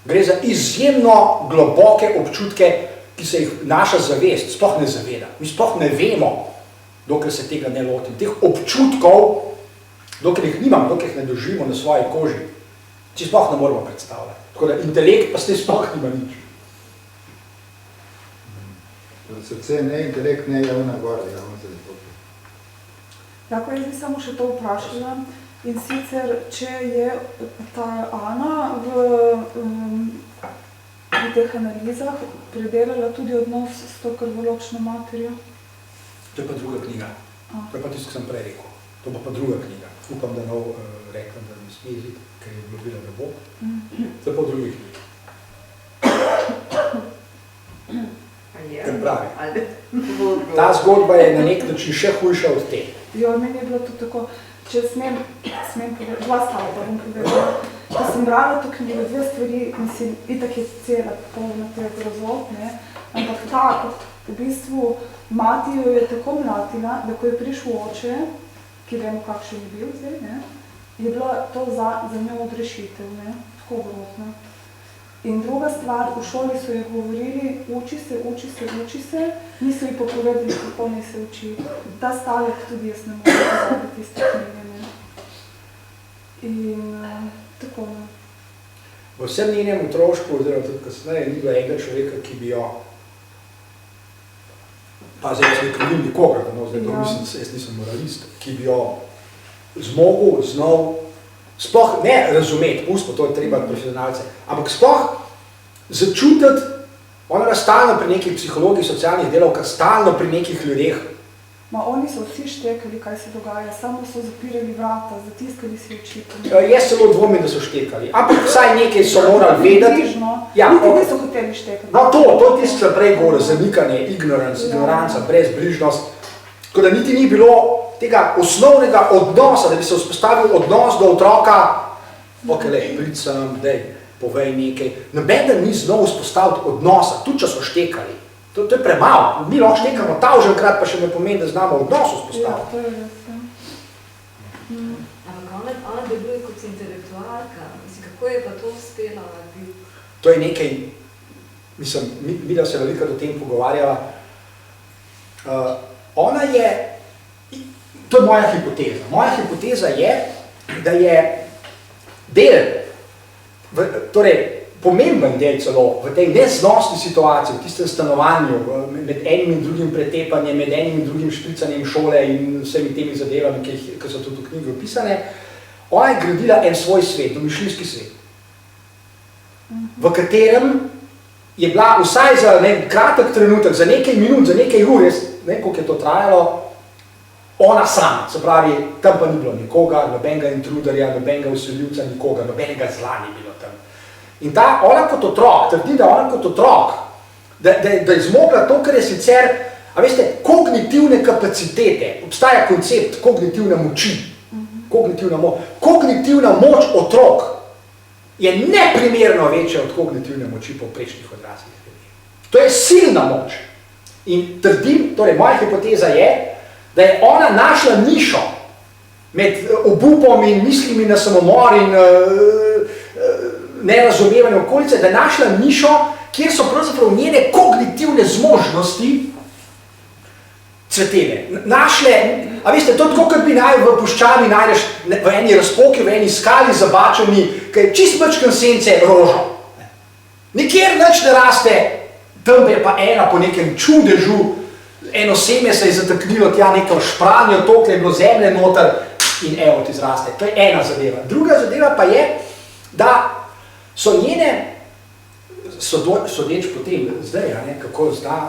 Gre za izjemno globoke občutke, ki se jih naša zavest sploh ne zaveda. Mi sploh ne vemo, dokler se tega ne lotim. Teh občutkov, dokler jih nimam, dokler jih ne doživimo na svoji koži, si sploh ne moramo predstavljati. Tako da intelekt pa s tem sploh nima nič. Srce ne, intelekt ne, javna gora, javna se zakopje. Tako jaz bi samo še to vprašala. In sicer, če je ta Ana v teh analizah predelala tudi odnos s to krvoločno materjo? To je pa druga knjiga. To je pa tisto, ki sem prej rekel. To pa druga knjiga. Upam, da nov reklam, da ne sme iziti, ker je obljubila, da bo. To je pa v drugi knjigi. Ker pravi. Ta zgodba je na nek način še hujša od te. Jo, meni je bilo to tako, če smem povedati, dva stava pa bom povedala. Ko sem brala to knjigo, dve stvari, mislim, itak je cela polna tega grozot, ne, ampak ta, v bistvu, mati jo je tako mlatila, da ko je prišel oče, ki vemo, kakšen je bil zdaj, ne, je bila to za njo odrešitev, ne, tako grozno. In druga stvar, v šoli so jo govorili, uči se, niso ji pa povedali, kako naj se uči. Ta stavek tudi jaz ne morem pozabiti iz te knjige, ne. In tako, ne. V vsem njenem otroštvu, oziroma tudi kasneje, ni bilo enega človeka, ki bi jo, pa zdaj jaz ne krivim nikogar, no, zdaj to mislim, jaz nisem moralist, ki bi jo zmogel, znal, sploh ne razumeti, pustimo, to je treba profesionalce, ampak sploh začutiti, ona stalno pri nekih psihologih, socialnih delavkah, stalno pri nekih ljudeh. Ma oni so vsi štekali, kaj se dogaja, samo so zapirali vrata, zatiskali si oči. Jaz celo dvomim, da so štekali, ampak vsaj nekaj so morali vedeti. Ja, niti niso hoteli štekati. No to je tisto prej govore, zanikanje, ignoranca, brezbrižnost, tako da niti ni bilo tega osnovnega odnosa, da bi se vzpostavil odnos do otroka, ok, prid sem, dej, povej nekaj. Nobeden ni znal vzpostaviti odnosa, tudi če so štekali. To je premalo. Mi lahko štekamo tavženkrat, pa še ne pomeni, da znamo odnos vzpostaviti. Ja, to je res, ja. Ampak ona deluje kot intelektualka. Mislim, kako je pa to uspela narediti? To je nekaj, mislim, Vida se veliko o tem pogovarjala. Ona je, to je moja hipoteza. Moja hipoteza je, da je del, torej pomemben del celo v tej neznosni situaciji, v tistem stanovanju, med enim in drugim pretepanjem, med enim in drugim špricanjem šole in vsemi temi zadevami, ki so tudi v knjigi opisane, ona je gradila en svoj svet, domišljijski svet, v katerem je bila vsaj za kratek trenutek, za nekaj minut, za nekaj ur, ne vem, koliko je to trajalo, ona sama, se pravi, tam pa ni bilo nikoga, nobenega intruderja, nobenega vsiljivca, nikoga, nobenega zla ni bilo tam. In ona kot otrok, trdi, da ona kot otrok, da je zmogla to, kar je sicer, a veste, kognitivne kapacitete, obstaja koncept kognitivne moči, kognitivna moč otrok je neprimerno večja od kognitivne moči povprečnih odraslih ljudi. To je silna moč. In trdim, torej moja hipoteza je, da je ona našla nišo med obupom in mislimi na samomor in nerazumevanje okolice, da je našla nišo, kjer so pravzaprav njene kognitivne zmožnosti cvetele. Našle, a veste, to tako, kot bi v puščavi najdeš v eni razpoki, v eni skali zabačeni, ki je čist mačken sence rožo. Nikjer nič ne raste, tam je pa ena po nekem čudežu, eno seme se je zataknilo tja, neko špranjo, toliko je bilo zemlje noter in evo ti zraste. To je ena zadeva. Druga zadeva pa je, da so njene, sodeč potem zdaj, kako zdaj,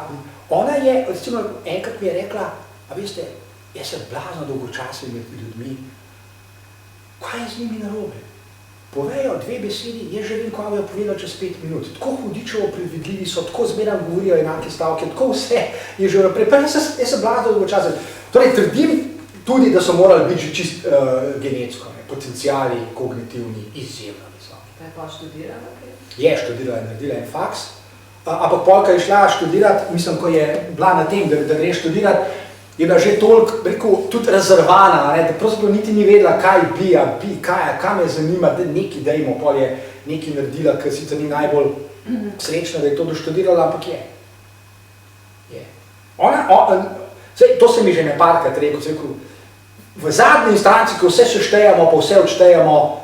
ona je, recimo, enkrat mi je rekla, a veste, jaz sem blazno dolgočasen med ljudmi, kaj je z njimi narobe? Povejo 2 besedi, jaz že vem, kaj bojo povedal čez 5 minut. Tako hudičevo predvidljivi so, tako zmeraj govorijo enake stavke, tako vse je že naprej. Pa jaz sem blazno dolgočasen. Torej, trdim tudi, da so morali biti že čist genetsko, potenciali kognitivni izjemno visoki. Pa je pa študirala? Je študirala, naredila en faks, ampak polka je šla študirati, mislim, ko je bila na tem, da gre študirati, je bila že toliko, rekel, tudi rezervana, da pravzaprav niti ni vedela, kaj kaj me zanima, da nekaj dajmo, pol je nekaj naredila, ker sicer ni najbolj srečna, da je to doštudirala, ampak je. To se mi že ne parkrat rekel, v zadnji instanci, ko vse seštejamo, pa vse odštejamo,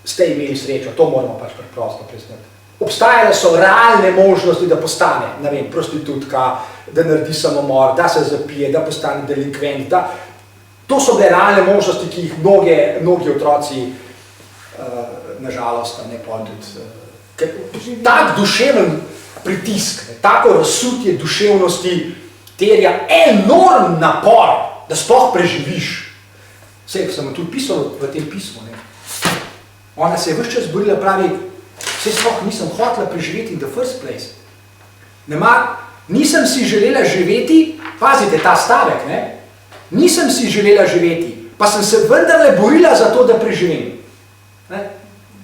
ste imeli srečo, to moramo pač preprosto priznati. Obstajale so realne možnosti, da postane, ne vem, prostitutka, da naredi samomor, da se zapije, da postane delinkvent, da... To so bile realne možnosti, ki jih mnogi otroci, nažalost, ne pol tudi... Tak duševen pritisk, tako razsutje duševnosti terja enorm napor, da sploh preživiš. Sej, ko sem tudi pisal v tem pismu, ne. Ona se je ves čas borila, pravi, vse sploh nisem hotela preživeti in the first place. Nisem si želela živeti, pazite ta stavek, ne? Nisem si želela živeti, pa sem se vendarle borila za to, da preživim. Ne?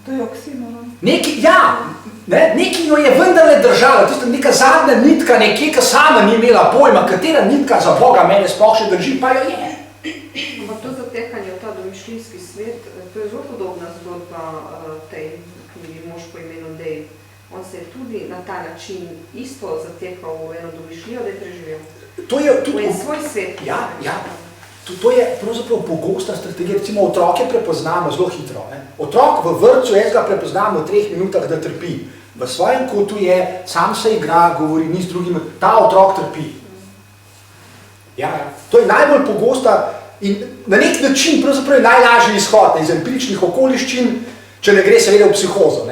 To je oksimoron. Nekaj jo je vendarle držala, tista neka zadnja nitka nekje, ki sama ni imela pojma, katera nitka za Boga mene sploh še drži, pa jo je. Ampak to zatekanje v ta domišljijski svet, to je zelo podobna zgodba tej knjigi Mož po imenu Dave. On se je tudi na ta način isto zatekal v eno domišljijo, da je preživel. V en svoj svet. To je pravzaprav pogosta strategija. Recimo otroke prepoznamo zelo hitro. Otrok v vrtcu, jaz ga prepoznam v 3 minutah, da trpi. V svojem kotu je, sam se igra, govori ni z drugim, ta otrok trpi. To je najbolj pogosta in na nek način pravzaprav je najlažji izhod iz empiričnih okoliščin, če ne gre seveda v psihozo,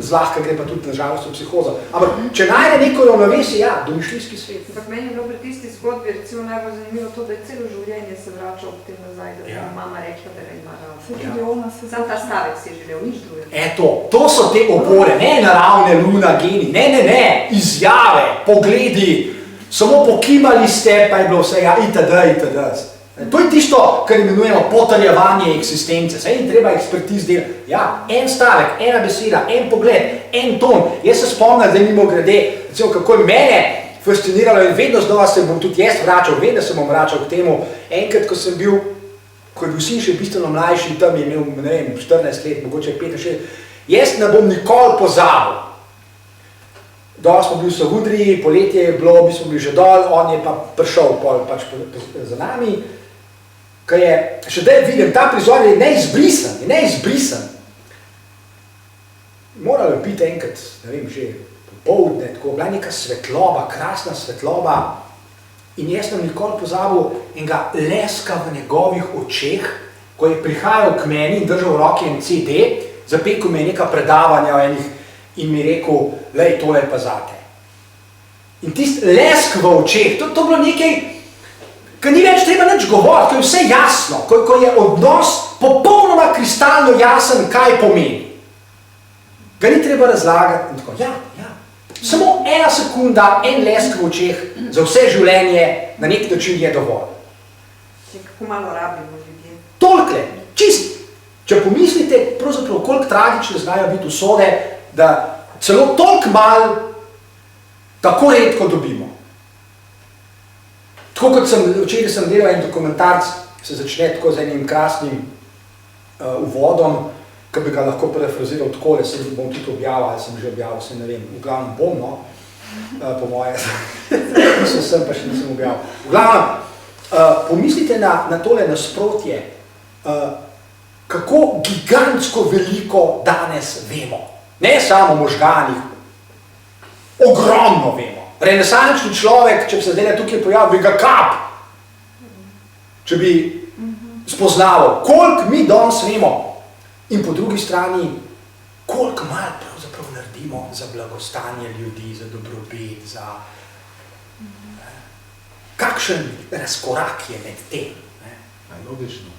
zlahka gre pa tudi nažalost v psihozo. Ampak če najde neko ravnovesje, domišljijski svet. Ampak meni je bilo pri tisti zgodbi recimo najbolj zanimivo to, da je celo življenje se vračal ob tem nazaj, da je mama rekla, da ga ima ravno. Sam ta stavek si je želel, nič drugega. To so te opore, ne naravne luna, geni, ne, izjave, pogledi, samo pokimali ste, pa je bilo vse, itd. To je tisto, kar imenujemo potrjevanje eksistence. Saj ni treba ekspertiz delati. En stavek, ena beseda, en pogled, en ton. Jaz se spomnim, da mimo grede, recimo, kako je mene fasciniralo in vedno znova se bom tudi jaz vračal, vedno se bom vračal k temu. Enkrat, ko je bil sin še bistveno mlajši, tam je imel, ne vem, 14 let, mogoče 15, jaz ne bom nikoli pozabil. Dol smo bili v Savudriji, poletje je bilo, mi smo bili že dol, on je pa prišel pač za nami. Kaj je, še zdaj vidim, ta prizor je neizbrisan. Moralo biti enkrat, ne vem, že popoldne, tako, bila neka svetloba, krasna svetloba in jaz sem nikoli pozabil enega leska v njegovih očeh, ko je prihajal k meni in držal v roki en CD, zapekel me neka predavanja o enih in mi rekel, lej, tole pa zate. In tist lesk v očeh, to bilo nekaj, ker ni več treba nič govoriti, ko je vse jasno, ko je odnos popolnoma kristalno jasen, kaj pomeni. Ga ni treba razlagati in tako, Samo 1 sekunda, en lesk v očeh, za vse življenje na nek način je dovolj. Kako malo rabimo ljudje. Tolikle, čist. Če pomislite, pravzaprav koliko tragične znajo biti usode, da celo toliko malo tako redko dobimo. Tako kot včeraj sem delal en dokumentarc, se začne tako z enim krasnim uvodom, ki bi ga lahko parafraziral takole, se bom tudi objavil, ali sem že objavil, se ne vem, v glavnem bom, po moje, sem pa še nisem objavil. V glavnem, pomislite na tole nasprotje, kako gigantsko veliko danes vemo. Ne samo o možganih, ogromno vemo. renesančni človek, če bi se zdaj tukaj pojavil, bi ga kap. Če bi spoznaval, koliko mi danes vemo in po drugi strani, koliko malo pravzaprav naredimo za blagostanje ljudi, za dobrobit, za... Kakšen razkorak je med tem? Logično.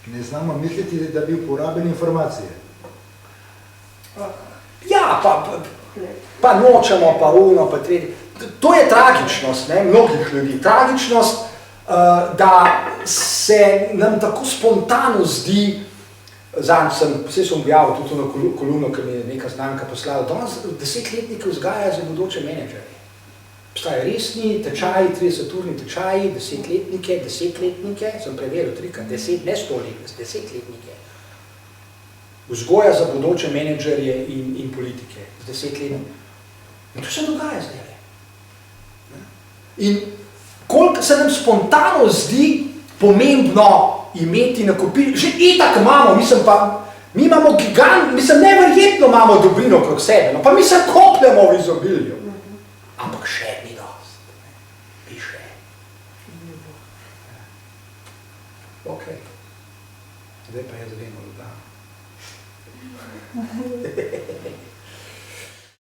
Ne znamo misliti, da bi uporabili informacije. Ja, pa nočemo, pa ujno, pa tretje. To je tragičnost, ne, mnogih ljudi. Tragičnost, da se nam tako spontano zdi, zanj sem objavil tudi na kolumno, ker mi je neka znamka poslala, danes 10-letniki vzgajajo za bodoče menedžerje. Obstajajo resni tečaji, 30-urni tečaji, 10-letnike, sem preveril trikrat, 10, ne 100-letnike, 10-letnike. Vzgoja za bodoče menedžerje in politike, z 10-letnike. In to se dogaja zdaj. In koliko se nam spontano zdi pomembno imeti nakupil, že itak imamo, mi imamo gigant, neverjetno imamo dobrino krog sebe, no pa mi se kopljamo v izobilju. Ampak še ni dost. Bi še. Ok. Zdaj pa jaz vem, Ljubljana.